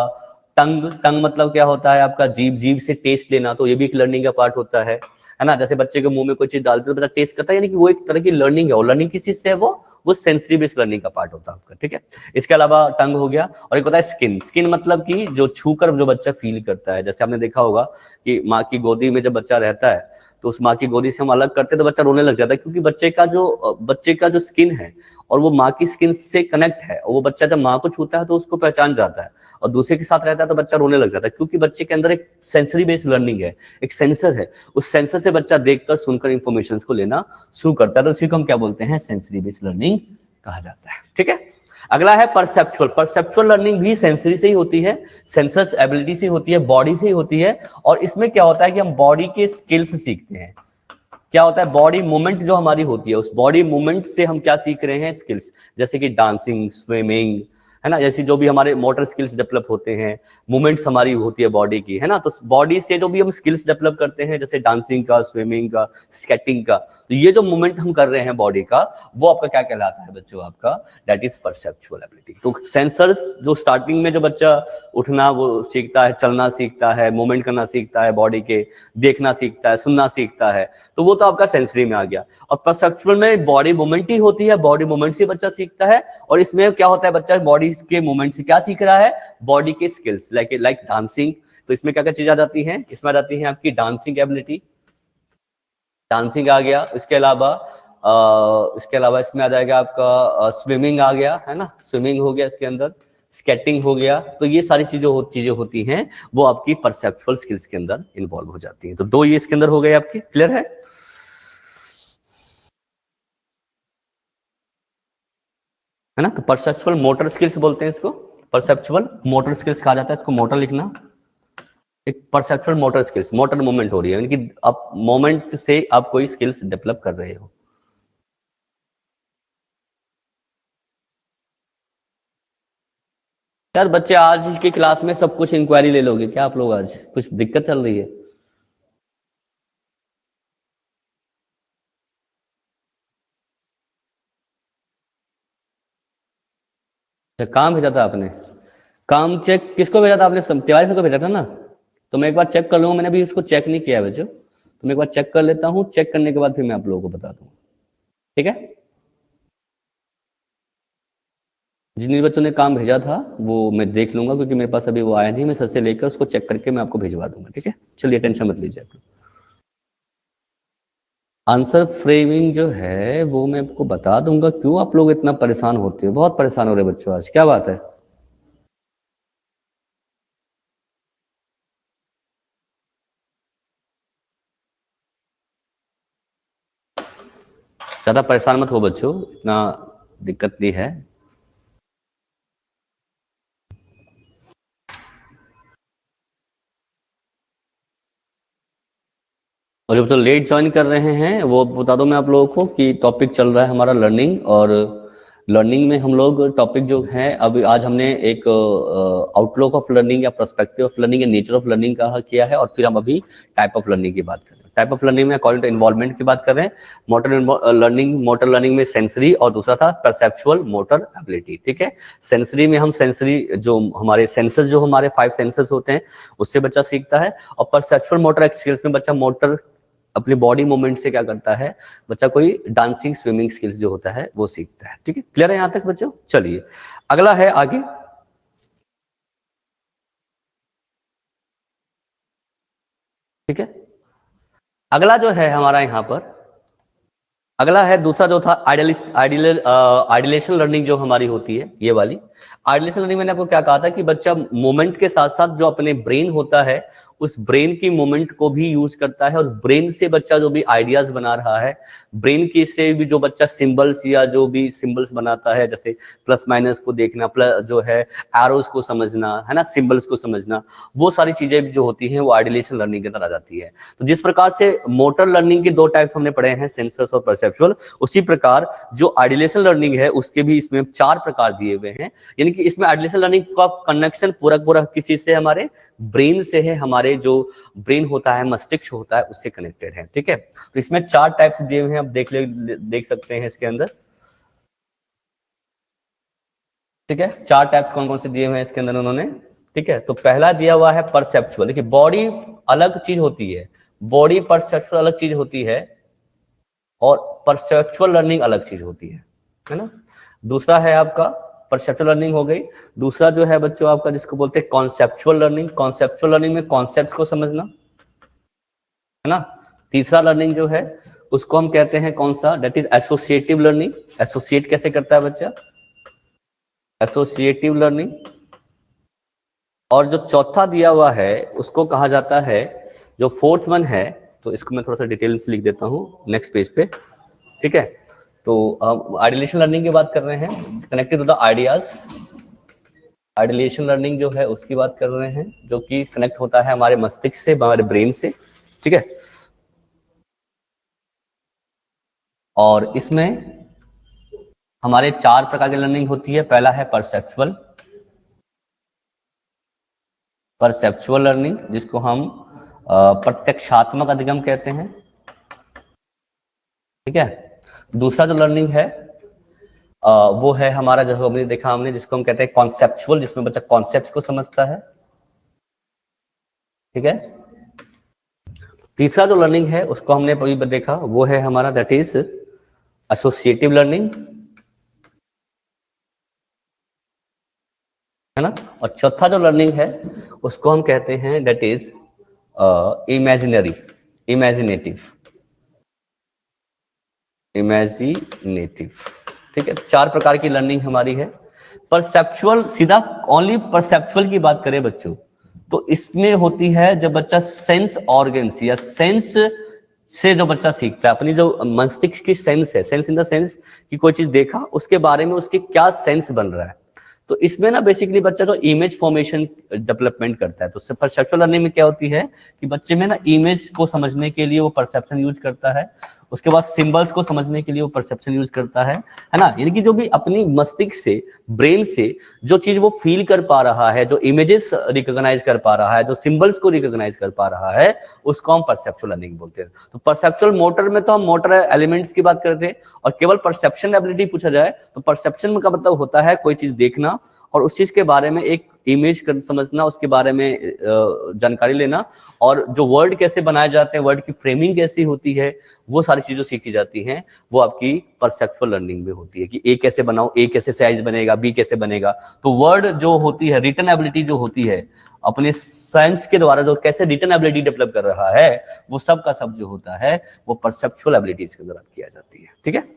टंग, टंग मतलब क्या होता है आपका जीभ, जीभ से टेस्ट लेना, तो ये भी एक लर्निंग का पार्ट होता है ना। जैसे बच्चे के मुंह में कोई चीज डालते तो बच्चा टेस्ट करता है, यानी कि वो एक तरह की लर्निंग है। और लर्निंग किस चीज से है, वो सेंसरी बेस्ड लर्निंग का पार्ट होता है आपका, ठीक है। इसके अलावा टंग हो गया, और एक होता है स्किन। स्किन मतलब कि जो छूकर जो बच्चा फील करता है। जैसे आपने देखा होगा कि माँ की गोदी में जब बच्चा रहता है तो उस माँ की गोदी से हम अलग करते हैं तो बच्चा रोने लग जाता है, क्योंकि बच्चे का जो स्किन है और वो माँ की स्किन से कनेक्ट है, और वो बच्चा जब माँ को छूता है तो उसको पहचान जाता है, और दूसरे के साथ रहता है तो बच्चा रोने लग जाता है, क्योंकि बच्चे के अंदर एक सेंसरी बेस्ड लर्निंग है, एक सेंसर है। उस सेंसर से बच्चा देखकर सुनकर इंफॉर्मेशन को लेना शुरू करता है, तो इसी को हम क्या बोलते हैं, सेंसरी बेस्ड लर्निंग कहा जाता है, ठीक है। अगला है परसेप्चुअल। परसेप्चुअल लर्निंग भी सेंसरी से ही होती है, सेंसर्स एबिलिटी से होती है, बॉडी से ही होती है। और इसमें क्या होता है कि हम बॉडी के स्किल्स सीखते हैं। क्या होता है, बॉडी मूवमेंट जो हमारी होती है, उस बॉडी मूवमेंट से हम क्या सीख रहे हैं, स्किल्स, जैसे कि डांसिंग, स्विमिंग, है ना, जैसी जो भी हमारे मोटर स्किल्स डेवलप होते हैं, मूवमेंट्स हमारी होती है बॉडी की, है ना। तो बॉडी से जो भी हम स्किल्स डेवलप करते हैं, जैसे डांसिंग का, स्विमिंग का, स्केटिंग का, तो ये जो मूवमेंट हम कर रहे हैं बॉडी का, वो आपका क्या कहलाता है बच्चों, आपका दैट इज परसेप्चुअल एबिलिटी। तो सेंसर्स जो स्टार्टिंग में जो बच्चा उठना वो सीखता है, चलना सीखता है, मूवमेंट करना सीखता है बॉडी के, देखना सीखता है, सुनना सीखता है, तो वो तो आपका सेंसरी में आ गया। और परसेप्चुअल में बॉडी मूवमेंट ही होती है, बॉडी मूवमेंट से बच्चा सीखता है। और इसमें क्या होता है, बच्चा बॉडी के मूवमेंट से क्या सीख रहा है, बॉडी के स्किल्स, लाइक डांसिंग। तो इसमें क्या क्या चीज आ जाती है, इसमें आ जाती है आपकी डांसिंग एबिलिटी, डांसिंग आ गया। इसके अलावा इसमें आ जाएगा आपका स्विमिंग आ गया, है ना, स्विमिंग हो गया इसके अंदर, स्केटिंग हो गया। तो ये सारी चीजें होती हैं, वो आपकी परसेप्चुअल स्किल्स के अंदर इन्वॉल्व हो जाती हैं। तो दो ये इसके अंदर हो गए आपके, क्लियर है ना। तो परसेप्चुअल मोटर स्किल्स बोलते हैं इसको, परसेप्चुअल मोटर स्किल्स कहा जाता है इसको, मोटर लिखना। एक perceptual motor skills, motor movement हो रही है, यानी कि आप मोमेंट से आप कोई स्किल्स डेवलप कर रहे हो। यार बच्चे, आज की क्लास में सब कुछ इंक्वायरी ले लोगे क्या आप लोग, आज कुछ दिक्कत चल रही है? अच्छा, काम भेजा था आपने, काम चेक किसको भेजा था आपने, तिवारी सर को भेजा था ना। तो मैं एक बार चेक कर लूंगा, मैंने अभी उसको चेक नहीं किया है बच्चों, तो मैं एक बार चेक कर लेता हूँ, चेक करने के बाद फिर मैं आप लोगों को बता दूंगा, ठीक है। जिन बच्चों ने काम भेजा था वो मैं देख लूंगा, क्योंकि मेरे पास अभी वो आया नहीं, मैं सर से लेकर उसको चेक करके मैं आपको भिजवा दूंगा, ठीक है। चलिए टेंशन मत लीजिए आप। आंसर फ्रेमिंग जो है वो मैं आपको बता दूंगा, क्यों आप लोग इतना परेशान होते हो, बहुत परेशान हो रहे बच्चों आज, क्या बात है? ज्यादा परेशान मत हो बच्चों, इतना दिक्कत नहीं है। और जब तो लेट ज्वाइन कर रहे हैं वो बता दो मैं आप लोगों को कि टॉपिक चल रहा है हमारा लर्निंग, और लर्निंग में हम लोग टॉपिक जो है, अभी आज हमने एक आउटलुक ऑफ लर्निंग या पर्सपेक्टिव ऑफ लर्निंग या नेचर ऑफ लर्निंग का किया है, और फिर हम अभी टाइप ऑफ लर्निंग की बात कर रहे हैं। टाइप ऑफ लर्निंग में अकॉर्डिंग टू इन्वॉल्वमेंट की बात कर रहे हैं। मोटर लर्निंग में सेंसरी, और दूसरा था परसेप्चुअल मोटर एबिलिटी, ठीक है। सेंसरी में हम सेंसरी जो हमारे सेंसर, जो हमारे 5 सेंसर्स होते हैं उससे बच्चा सीखता है। और परसेप्चुअल मोटर स्किल्स में बच्चा मोटर अपने बॉडी मूवमेंट से क्या करता है, बच्चा कोई डांसिंग, स्विमिंग स्किल्स जो होता है वो सीखता है, ठीक है। क्लियर है यहां तक बच्चों? चलिए अगला है आगे, ठीक है। अगला जो है हमारा यहाँ पर, अगला है दूसरा जो था आइडिलेशन लर्निंग जो हमारी होती है, ये वाली आइडिलेशन लर्निंग। मैंने आपको क्या कहा था कि बच्चा मोमेंट के साथ साथ जो अपने ब्रेन होता है उस ब्रेन की मोमेंट को भी यूज करता है, और उस ब्रेन से बच्चा जो भी आइडियाज बना रहा है, ब्रेन की से भी जो बच्चा सिंबल्स या जो भी सिंबल्स बनाता है, जैसे प्लस माइनस को देखना, प्लस जो है एरोज को समझना, है ना, सिंबल्स को समझना, वो सारी चीजें जो होती हैं वो आइडिलेशन लर्निंग के अंदर आ जाती है। तो जिस प्रकार से मोटर लर्निंग के 2 टाइप्स हमने पढ़े हैं, सेंसर्स और परसेप्चुअल, उसी प्रकार जो आइडिलेशन लर्निंग है उसके भी इसमें 4 प्रकार दिए हुए हैं। यानी कि इसमें आइडिलेशन लर्निंग का कनेक्शन पूरा किसी से, हमारे ब्रेन से है, हमारे जो ब्रेन होता है, मस्तिष्क होता है, उससे कनेक्टेड है, ठीक है। तो इसमें 4 टाइप्स दिए हुए हैं, आप देख सकते हैं इसके अंदर, ठीक है। 4 टाइप्स कौन कौन से दिए हुए हैं इसके अंदर उन्होंने, ठीक है। तो पहला दिया हुआ है परसेप्चुअल। देखिए बॉडी अलग चीज होती है, बॉडी परसेप्चुअल अलग चीज होती है और परसेप्चुअल लर्निंग अलग चीज होती है ना। दूसरा है आपका परसेप्चुअल लर्निंग हो गई। दूसरा जो है बच्चों आपका जिसको बोलते हैं कॉन्सेप्चुअल लर्निंग। कॉन्सेप्चुअल लर्निंग में कॉन्सेप्ट्स को समझना, है ना। तीसरा लर्निंग जो है उसको हम कहते हैं कौन सा, that is associative learning. Associate कैसे करता है बच्चा, एसोसिएटिव लर्निंग। और जो चौथा दिया हुआ है उसको कहा जाता है, जो फोर्थ वन है, तो इसको मैं थोड़ा सा डिटेल से लिख देता हूं नेक्स्ट पेज पे, ठीक है। तो आइडियलेशन लर्निंग की बात कर रहे हैं, connected to the ideas. Ideation learning जो है उसकी बात कर रहे हैं, जो कि कनेक्ट होता है हमारे मस्तिष्क से, हमारे ब्रेन से, ठीक है। और इसमें हमारे 4 प्रकार की लर्निंग होती है। पहला है परसेप्चुअल, परसेप्चुअल लर्निंग जिसको हम प्रत्यक्षात्मक अधिगम कहते हैं, ठीक है। दूसरा जो लर्निंग है वो है हमारा, जो हमने देखा हमने, जिसको हम कहते हैं कॉन्सेप्चुअल, जिसमें बच्चा कॉन्सेप्ट्स को समझता है, ठीक है। तीसरा जो लर्निंग है उसको हमने अभी देखा, वो है हमारा दैट इज एसोसिएटिव लर्निंग, है ना। और चौथा जो लर्निंग है उसको हम कहते हैं that is imaginary, imaginative, imaginative, ठीक है। 4 प्रकार की लर्निंग हमारी है। परसेप्चुअल, सीधा ओनली परसेप्चुअल की बात करें बच्चों, तो इसमें होती है जब बच्चा सेंस ऑर्गन्स या सेंस से जो बच्चा सीखता है, अपनी जो मस्तिष्क की सेंस है, सेंस इन द सेंस कि कोई चीज देखा, उसके बारे में उसके क्या सेंस बन रहा है। तो इसमें ना बेसिकली बच्चा जो इमेज फॉर्मेशन डेवलपमेंट करता है, तो परसेप्चुअल लर्निंग में क्या होती है कि बच्चे में ना इमेज को समझने के लिए वो परसेप्शन यूज करता है, उसके बाद सिंबल्स को समझने के लिए वो परसेप्शन यूज करता है ना। यानी कि जो भी अपनी मस्तिष्क से, ब्रेन से जो चीज वो फील कर पा रहा है, जो इमेजेस रिकॉग्नाइज कर पा रहा है, जो सिंबल्स को रिकॉग्नाइज कर पा रहा है, उसको हम परसेप्चुअल लर्निंग बोलते हैं। तो परसेप्चुअल मोटर में तो हम मोटर एलिमेंट्स की बात करते हैं, और केवल परसेप्शन एबिलिटी पूछा जाए तो परसेप्शन का मतलब होता है कोई चीज देखना और उस चीज के बारे में एक इमेज समझना, उसके बारे में जानकारी लेना, और जो वर्ड कैसे बनाए जाते हैं, वर्ड की फ्रेमिंग कैसी होती है, वो सारी चीजें सीखी जाती हैं, वो आपकी परसेप्चुअल लर्निंग में होती है कि ए कैसे बनाओ, ए कैसे साइज बनेगा, बी कैसे बनेगा। तो वर्ड जो होती है, रिटन एबिलिटी जो होती है, अपने साइंस के द्वारा जो कैसे रिटन एबिलिटी डेवलप कर रहा है, वो सब का सब जो होता है वो परसेप्चुअल एबिलिटीज के द्वारा किया जाती है, ठीक है।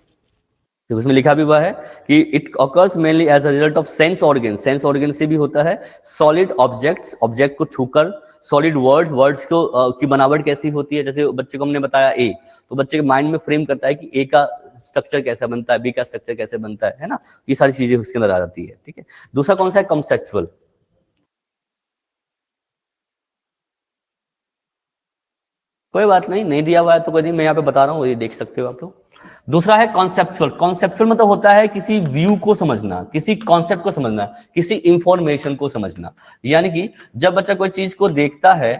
तो उसमें लिखा भी हुआ है कि it occurs mainly as a result of sense organ, sense organ से भी होता है। सॉलिड ऑब्जेक्ट्स, ऑब्जेक्ट को छूकर, सॉलिड वर्ड्स, वर्ड्स को की बनावट कैसी होती है, जैसे बच्चे को हमने बताया ए, तो बच्चे के माइंड में फ्रेम करता है कि ए का स्ट्रक्चर कैसा बनता है, बी का स्ट्रक्चर कैसे बनता है ना। ये सारी चीजें उसके अंदर आ जाती है, ठीक है। दूसरा कौन सा है, कॉन्सेप्चुअल। कोई बात नहीं, नहीं दिया हुआ है तो कोई नहीं, मैं यहाँ पे बता रहा हूँ, ये देख सकते हो आप लोग। दूसरा है कॉन्सेप्चुअल। कॉन्सेप्चुअल मतलब होता है किसी व्यू को समझना, किसी कॉन्सेप्ट को समझना, किसी इंफॉर्मेशन को समझना। यानी कि जब बच्चा कोई चीज को देखता है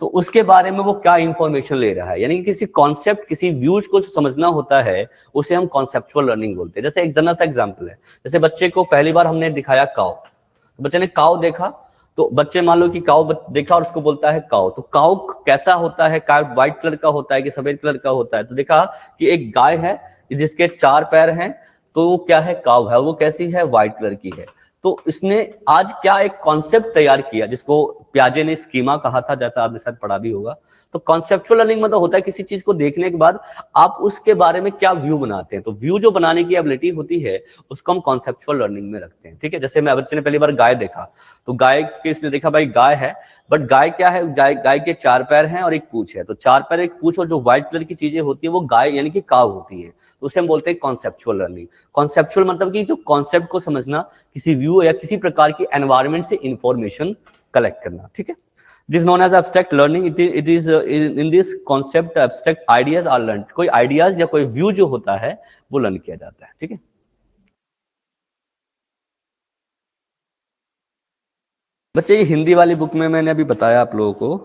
तो उसके बारे में वो क्या इंफॉर्मेशन ले रहा है, यानी कि किसी कॉन्सेप्ट, किसी व्यूज को समझना होता है, उसे हम कॉन्सेप्चुअल लर्निंग बोलते हैं। जैसे एक जरा सा एग्जाम्पल है, जैसे बच्चे को पहली बार हमने दिखाया काउ, तो बच्चे ने काउ देखा, तो बच्चे मान लो कि काउ देखा और उसको बोलता है काउ, तो काउ कैसा होता है, काउ व्हाइट कलर का होता है कि सफेद कलर का होता है। तो देखा कि एक गाय है जिसके 4 पैर हैं, तो वो क्या है, काउ है, वो कैसी है, व्हाइट कलर की है। तो इसने आज क्या एक कॉन्सेप्ट तैयार किया, जिसको प्याजे ने स्कीमा कहा था, जैसा आपने शायद पढ़ा भी होगा। तो कॉन्सेप्चुअल लर्निंग मतलब होता है किसी चीज को देखने के बाद आप उसके बारे में क्या व्यू बनाते हैं, तो व्यू जो बनाने की एबिलिटी होती है उसको हम कॉन्सेप्चुअल लर्निंग में रखते हैं, ठीक है। जैसे मैं बच्चे ने पहली बार गाय देखा, तो गाय के इसने देखा भाई गाय है, बट गाय क्या है, गाय के 4 पैर हैं और एक पूंछ है, तो 4 पैर एक पूंछ और जो व्हाइट कलर की चीजें होती है वो गाय यानी कि काव होती है, तो उसे हम बोलते हैं कॉन्सेप्चुअल लर्निंग। कॉन्सेप्चुअल मतलब कि जो कॉन्सेप्ट को समझना, किसी व्यू या किसी प्रकार की एनवायरमेंट से इंफॉर्मेशन कलेक्ट करना, ठीक है। It is known as abstract learning. It is in this concept abstract ideas are learned. कोई आइडियाज या कोई व्यू जो होता है वो लर्न किया जाता है, ठीक है। बच्चे ये हिंदी वाली बुक में मैंने अभी बताया आप लोगों को,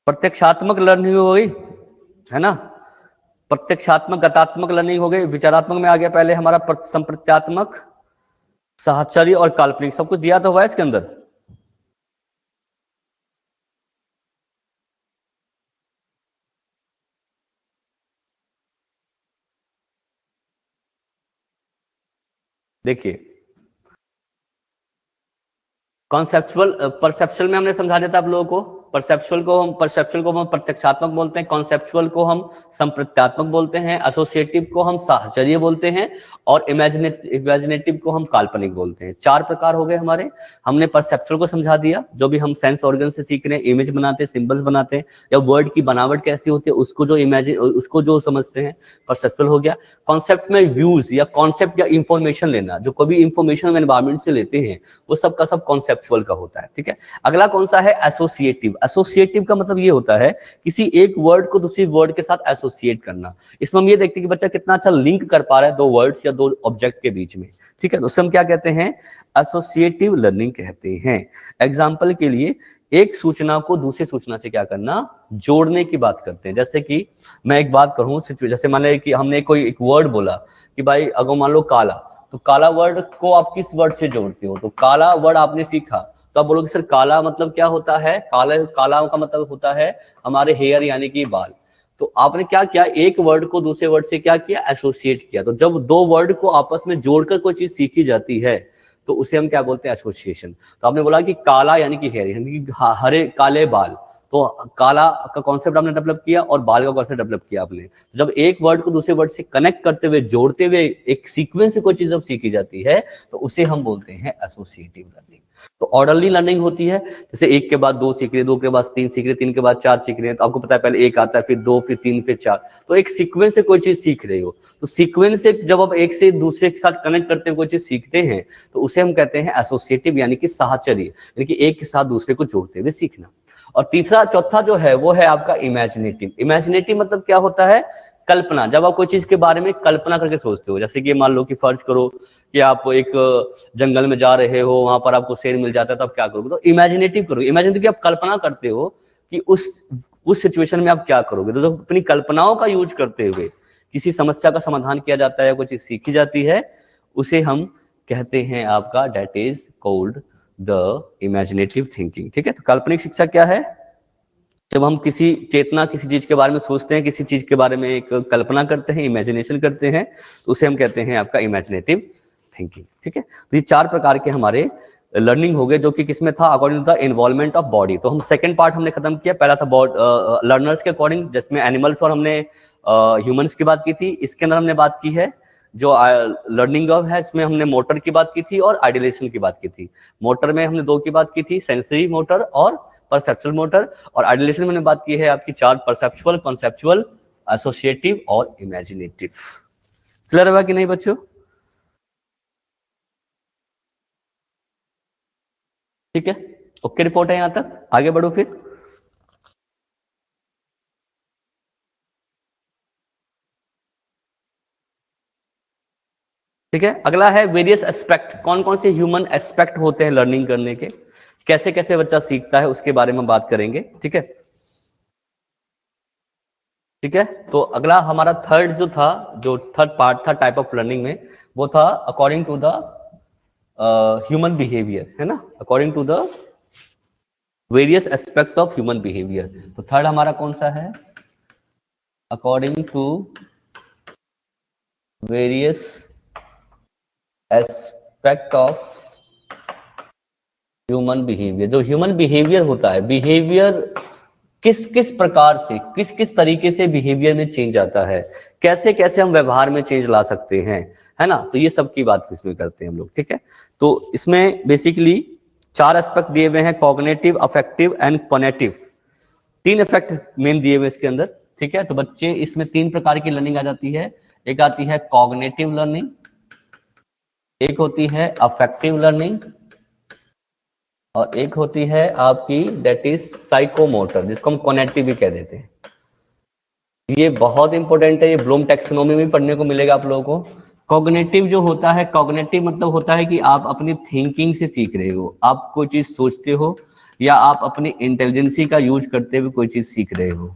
प्रत्यक्षात्मक लर्निंग हो गई, है ना। प्रत्यक्षात्मक, गतात्मक लर्निंग हो गई, विचारात्मक में आ गया पहले हमारा संप्रत्यात्मक, साहचर्य और काल्पनिक सब कुछ दिया तो हुआ है इसके अंदर। देखिए कॉन्सेप्चुअल परसेप्चुअल में हमने समझा दिया था आप लोगों को। परसेप्चुअल को हम प्रत्यक्षात्मक बोलते हैं, कॉन्सेप्चुअल को हम संप्रत्यात्मक बोलते हैं, एसोसिएटिव को हम साहचर्य बोलते हैं और इमेजिनेटिव को हम काल्पनिक बोलते हैं। 4 प्रकार हो गए हमारे। हमने परसेप्चुअल को समझा दिया, जो भी हम सेंस ऑर्गन से सीख रहे हैं, इमेज बनाते हैं, सिंबल्स बनाते हैं, या वर्ड की बनावट कैसी होती है उसको जो समझते हैं, परसेप्चुअल हो गया। कॉन्सेप्ट में व्यूज या कॉन्सेप्ट या इंफॉर्मेशन लेना, जो कभी इंफॉर्मेशन एनवायरमेंट से लेते हैं वो सब का सब कॉन्सेप्चुअल का होता है, ठीक है। अगला कौन सा है? एसोसिएटिव। एसोसिएटिव का मतलब ये होता है किसी एक वर्ड को दूसरी वर्ड के साथ एसोसिएट करना। इसमें हम ये देखते हैं कि बच्चा कितना अच्छा लिंक कर पा रहा है 2 वर्ड्स या 2 ऑब्जेक्ट के बीच में, ठीक है। तो उसे हम क्या कहते हैं? एसोसिएटिव लर्निंग कहते हैं। एग्जाम्पल के लिए एक सूचना को दूसरी सूचना से क्या करना? जोड़ने की बात करते हैं। जैसे कि मैं एक बात करूं, जैसे मान लें कि हमने कोई एक वर्ड बोला कि भाई अगर मान लो काला, तो काला वर्ड को आप किस वर्ड से जोड़ते हो? तो काला वर्ड आपने सीखा तो आप बोलोगे सर काला मतलब क्या होता है? काला का मतलब होता है हमारे हेयर यानी कि बाल। तो आपने क्या किया? एक वर्ड को दूसरे वर्ड से क्या किया? एसोसिएट किया। तो जब 2 वर्ड को आपस में जोड़कर कोई चीज सीखी जाती है तो उसे हम क्या बोलते हैं? एसोसिएशन। तो आपने बोला कि काला यानी कि हेयर यानी कि हरे काले बाल, तो काला का कॉन्सेप्ट आपने डेवलप किया और बाल का कॉन्सेप्ट डेवलप किया आपने। जब एक वर्ड को दूसरे वर्ड से कनेक्ट करते हुए, जोड़ते हुए एक सीक्वेंस से कोई चीज जब सीखी जाती है तो उसे हम बोलते हैं एसोसिएटिव लर्निंग। तो ऑर्डरली लर्निंग होती है, जैसे 1 के बाद 2 सीख रहे, 2 के बाद 3 सीख रहे, 3 के बाद 4 सीख रहे हैं। तो आपको पता है पहले 1 आता है, फिर 2, फिर 3, फिर 4। तो एक सीक्वेंस से कोई चीज सीख रहे हो, तो सीक्वेंस से जब आप एक से दूसरे के साथ कनेक्ट करते हुए कोई चीज सीखते हैं तो उसे हम कहते हैं एसोसिएटिव यानी कि साहचर्य, यानी कि एक के साथ दूसरे को जोड़ते हुए सीखना। और तीसरा चौथा जो है वो है आपका इमेजिनेटिव। इमेजिनेटिव मतलब क्या होता है? कल्पना। जब आप कोई चीज के बारे में कल्पना करके सोचते हो, जैसे कि मान लो कि फर्ज करो कि आप एक जंगल में जा रहे हो, वहां पर आपको शेर मिल जाता है, तो आप क्या करोगे? तो इमेजिनेटिव करोगे। इमेजिनेटिव आप कल्पना करते हो कि उस सिचुएशन में आप क्या करोगे। तो जब अपनी कल्पनाओं का यूज करते हुए किसी समस्या का समाधान किया जाता है, कोई चीज सीखी जाती है, उसे हम कहते हैं आपका that is called the imaginative thinking, ठीक है। तो काल्पनिक शिक्षा क्या है? जब हम किसी चीज के बारे में सोचते हैं, किसी चीज के बारे में एक कल्पना करते हैं, इमेजिनेशन करते हैं, तो उसे हम कहते हैं आपका इमेजिनेटिव थिंकिंग, ठीक है। तो ये 4 प्रकार के हमारे लर्निंग हो गए, जो कि किसमें था? According to the involvement of body. तो हम सेकंड पार्ट हमने खत्म किया। पहला था लर्नर्स के अकॉर्डिंग, जिसमें एनिमल्स और हमने ह्यूमंस की बात की थी। इसके अंदर हमने बात की है जो लर्निंग ऑफ है, इसमें हमने मोटर की बात की थी और आइडियलाइजेशन की बात की थी। मोटर में हमने 2 की बात की थी, सेंसरी मोटर और परसेप्चुअल मोटर। और आइडियलाइजेशन में हमने बात की है आपकी 4, परसेप्चुअल, कॉन्सेप्चुअल, एसोसिएटिव और इमेजिनेटिव। क्लियर हुआ कि नहीं बच्चों? ठीक है, ओके रिपोर्ट है यहां तक। आगे बढ़ो फिर। ठीक है, अगला है वेरियस एस्पेक्ट। कौन कौन से ह्यूमन एस्पेक्ट होते हैं लर्निंग करने के, कैसे कैसे बच्चा सीखता है, उसके बारे में बात करेंगे, ठीक है। ठीक है, तो अगला हमारा जो थर्ड पार्ट था टाइप ऑफ लर्निंग में, वो था according to the human behaviour, है ना, according to the various aspect of human behaviour. तो थर्ड हमारा कौन सा है? According to various aspect of human behaviour. जो ह्यूमन बिहेवियर होता है, बिहेवियर किस किस प्रकार से, किस किस तरीके से बिहेवियर में चेंज आता है, कैसे कैसे हम व्यवहार में चेंज ला सकते हैं, है ना। तो ये सब की बात इसमें करते हैं हम लोग, ठीक है। तो इसमें बेसिकली 4 एस्पेक्ट दिए हुए हैं, cognitive, affective and cognitive. 3 effect main दिए हुए इसके अंदर, ठीक है। तो बच्चे इसमें 3 प्रकार की लर्निंग आ जाती है। एक आती है कॉग्निटिव लर्निंग, एक होती है अफेक्टिव लर्निंग, और एक होती है आपकी दैट इज साइकोमोटर, जिसको हम कॉग्निटिव भी कह देते हैं। ये बहुत इंपॉर्टेंट है, ये ब्लूम टैक्सोनॉमी में पढ़ने को मिलेगा आप लोगों को। कॉग्निटिव जो होता है, कॉग्निटिव मतलब होता है कि आप अपनी थिंकिंग से सीख रहे हो, आप कोई चीज सोचते हो या आप अपनी इंटेलिजेंसी का यूज करते हुए कोई चीज सीख रहे हो,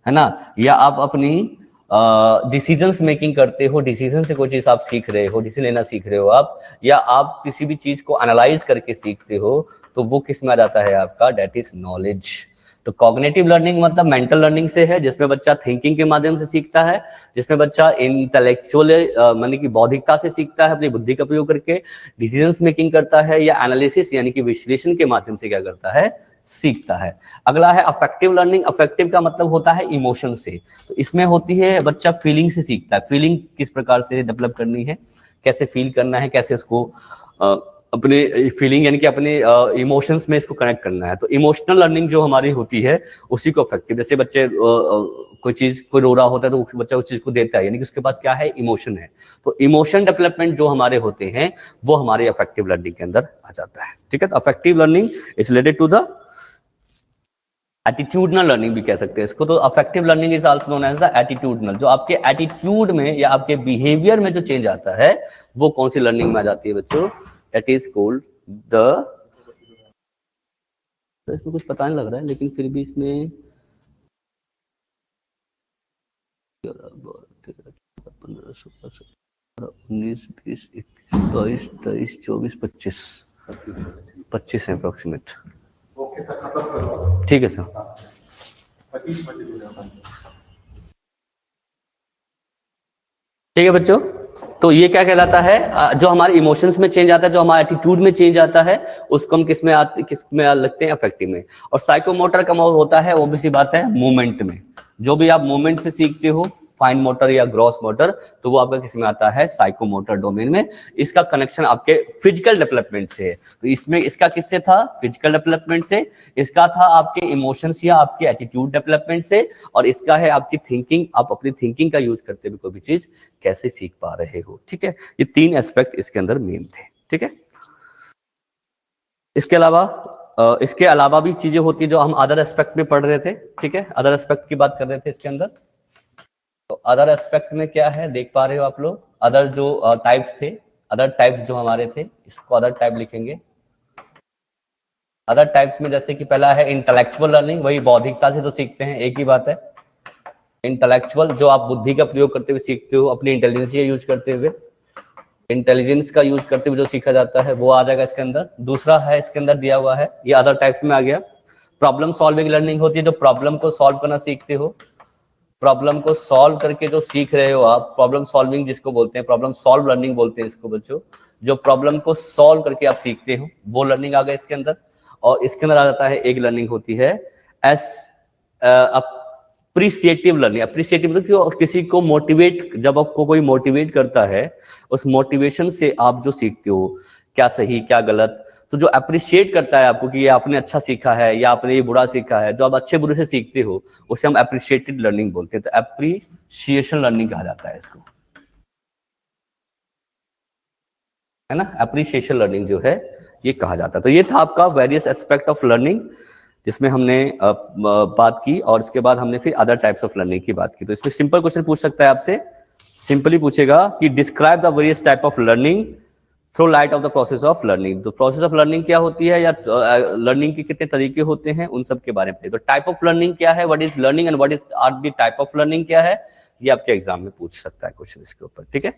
है ना, या आप अपनी डिसीजंस मेकिंग करते हो, डिसीजन से कोई चीज आप सीख रहे हो, डिसीजन लेना सीख रहे हो आप, या आप किसी भी चीज को एनालाइज करके सीखते हो, तो वो किस में आ जाता है आपका, डेट इज नॉलेज। तो कॉग्निटिव लर्निंग मतलब मेंटल लर्निंग से है, जिसमें बच्चा थिंकिंग के माध्यम से सीखता है, जिसमें बच्चा इंटेलेक्चुअल माने कि बौद्धिकता से सीखता है, अपनी बुद्धि का प्रयोग करके डिसीजंस मेकिंग करता है, या एनालिसिस यानी कि विश्लेषण के माध्यम से क्या करता है, सीखता है। अगला है अफेक्टिव लर्निंग। अफेक्टिव का मतलब होता है इमोशन से। तो इसमें होती है बच्चा फीलिंग से सीखता है, फीलिंग किस प्रकार से डेवलप करनी है, कैसे फील करना है, कैसे उसको अपने फीलिंग यानी कि अपने इमोशंस में इसको कनेक्ट करना है। तो इमोशनल लर्निंग जो हमारी होती है उसी को अफेक्टिव। जैसे बच्चे कोई चीज, कोई रो रहा होता है तो बच्चा उस चीज को देता है, यानी कि उसके पास क्या है, इमोशन है। तो इमोशन डेवलपमेंट जो हमारे होते हैं वो हमारे अफेक्टिव लर्निंग के अंदर आ जाता है। ठीक है, तो affective learning is related to the attitudinal learning भी कह सकते हैं इसको। तो affective learning is also known as the attitudinal. जो आपके एटीट्यूड में या आपके बिहेवियर में जो चेंज आता है वो कौन सी लर्निंग में आ जाती है बच्चों, दैट इज कॉल्ड द, तो इसमें कुछ पता नहीं लग रहा है लेकिन फिर भी इसमें 15, 16, 19, 20, 21, 22, 23, 24, 25, 25 है अप्रोक्सीमेट। ठीक है सर। ठीक है बच्चों, तो ये क्या कहलाता है, जो हमारे इमोशंस में चेंज आता है, जो हमारे एटीट्यूड में चेंज आता है, लगते हैं अफेक्टिव में। और साइकोमोटर का मतलब होता है, ऑब्वियसली बात है, मूवमेंट में। जो भी आप मूवमेंट से सीखते हो, फाइन मोटर या ग्रॉस मोटर, तो वो आपका किस में आता है, साइकोमोटर डोमेन में। इसका कनेक्शन आपके फिजिकल डेवलपमेंट से है। तो इसमें इसका किससे था, फिजिकल डेवलपमेंट से। इसका था आपके इमोशंस या आपके एटीट्यूड डेवलपमेंट से। और इसका है आपकी थिंकिंग, आप अपनी थिंकिंग का यूज करते हुए कोई भी चीज कैसे सीख पा रहे हो। ठीक है, ये 3 एस्पेक्ट इसके अंदर मेन थे। ठीक है, इसके अलावा भी चीजें होती है जो हम अदर एस्पेक्ट में पढ़ रहे थे। ठीक है, अदर एस्पेक्ट की बात कर रहे थे इसके अंदर। तो अदर एस्पेक्ट में क्या है, देख पा रहे हो आप लोग, अदर जो टाइप्स थे, अदर टाइप्स जो हमारे थे, इसको अदर टाइप लिखेंगे। अदर टाइप्स में जैसे कि पहला है इंटेलेक्चुअल लर्निंग, वही बौद्धिकता से तो सीखते हैं, एक ही बात है। इंटेलेक्चुअल जो आप बुद्धि का प्रयोग करते हुए सीखते हो, अपनी इंटेलिजेंस यूज करते हुए, इंटेलिजेंस का यूज करते हुए जो सीखा जाता है वो आ जाएगा इसके अंदर। दूसरा है इसके अंदर दिया हुआ है, ये अदर टाइप्स में आ गया, प्रॉब्लम सॉल्विंग लर्निंग होती है, जो प्रॉब्लम को सॉल्व करना सीखते हो। प्रॉब्लम को सॉल्व करके जो सीख रहे हो आप, प्रॉब्लम सॉल्विंग जिसको बोलते हैं, प्रॉब्लम सॉल्व लर्निंग बोलते हैं इसको बच्चों। जो प्रॉब्लम को सॉल्व करके आप सीखते हो वो लर्निंग आ गया इसके अंदर। और इसके अंदर आ जाता है एक लर्निंग होती है एस अप्रिसिएटिव लर्निंग। अप्रिसिएटिव मतलब किसी को मोटिवेट, जब आपको कोई मोटिवेट करता है, उस मोटिवेशन से आप जो सीखते हो क्या सही क्या गलत, तो जो अप्रिशिएट करता है आपको कि ये आपने अच्छा सीखा है या आपने ये बुरा सीखा है, जो आप अच्छे बुरे से सीखते हो उसे हम अप्रिशिएटेड लर्निंग बोलते हैं। तो अप्रिशिएशन लर्निंग कहा जाता है इसको, है ना, अप्रिशिएशन लर्निंग जो है ये कहा जाता है। तो ये था आपका वेरियस एस्पेक्ट ऑफ लर्निंग, जिसमें हमने बात की, और इसके बाद हमने फिर अदर टाइप्स ऑफ लर्निंग की बात की। तो इसमें सिंपल क्वेश्चन पूछ सकता है आपसे, सिंपली पूछेगा कि describe the various type of learning throw light of the process of learning. तो प्रोसेस ऑफ लर्निंग क्या होती है, या लर्निंग के कितने तरीके होते हैं, उन सब के बारे में। तो टाइप ऑफ लर्निंग क्या है, what is learning and what is are the type of learning क्या है, ये आपके एग्जाम में पूछ सकता है क्वेश्चन इसके ऊपर। ठीक है,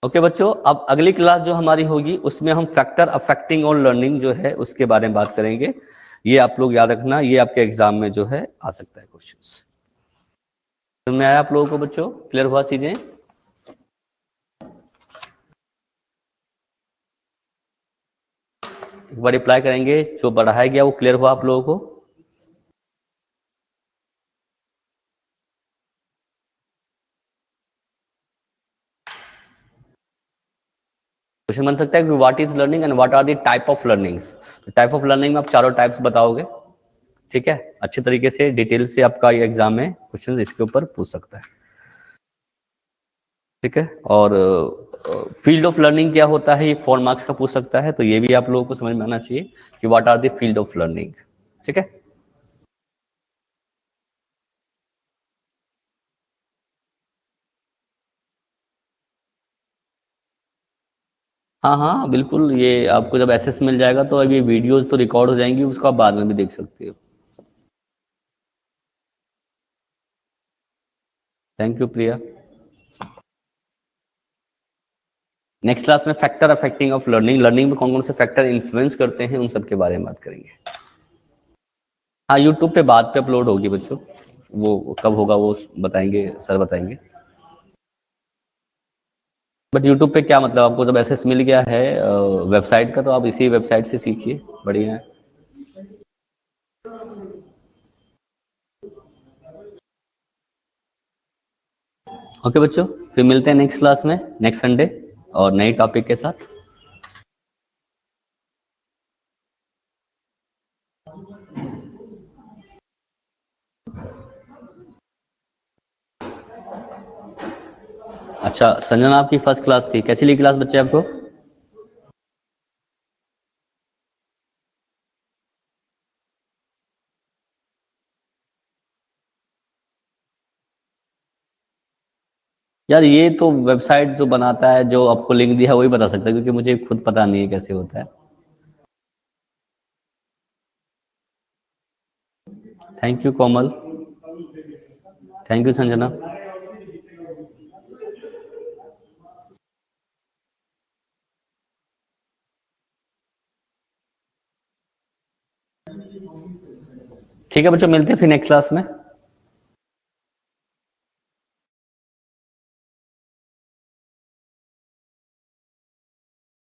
ओके बच्चों, अब अगली क्लास जो हमारी होगी उसमें हम फैक्टर अफेक्टिंग ऑन लर्निंग जो है उसके बारे में बात करेंगे। ये आप लोग याद रखना, ये आपके एग्जाम में जो है आ सकता है क्वेश्चंस। समझ में आया आप लोगों को बच्चों, क्लियर हुआ चीजें? एक बार रिप्लाई करेंगे, जो बढ़ाया गया वो क्लियर हुआ आप लोगों को? क्वेश्चन बन सकता है कि what is learning and what are the type of learnings. Type of learning में आप चारों टाइप्स बताओगे। ठीक है, अच्छे तरीके से डिटेल से आपका ये एग्जाम में क्वेश्चन इसके ऊपर पूछ सकता है। ठीक है, और फील्ड ऑफ लर्निंग क्या होता है, ये 4 मार्क्स का पूछ सकता है, तो ये भी आप लोगों को समझ में आना चाहिए कि what are the field of learning. ठीक है, हाँ हाँ बिल्कुल, ये आपको जब एसेस मिल जाएगा तो अब ये वीडियोज तो रिकॉर्ड हो जाएंगी, उसको आप बाद में भी देख सकते हो। Thank you Priya. Next class में factor affecting of learning, learning में कौन कौन से फैक्टर इन्फ्लुएंस करते हैं उन सब के बारे में बात करेंगे। हाँ यूट्यूब पे बाद पे अपलोड होगी बच्चों, वो कब होगा वो बताएंगे, सर बताएंगे। बट यूट्यूब पे क्या मतलब, आपको जब एसेस मिल गया है वेबसाइट का तो आप इसी वेबसाइट से सीखिए, बढ़िया है। ओके बच्चों, फिर मिलते हैं नेक्स्ट क्लास में नेक्स्ट संडे और नई टॉपिक के साथ। अच्छा संजना आपकी फर्स्ट क्लास थी, कैसी लगी क्लास बच्चे आपको? यार ये तो वेबसाइट जो बनाता है, जो आपको लिंक दिया है वही बता सकता है, क्योंकि मुझे खुद पता नहीं है कैसे होता है। Thank you Komal, thank you Sanjana. ठीक है बच्चों, मिलते हैं फिर नेक्स्ट क्लास में।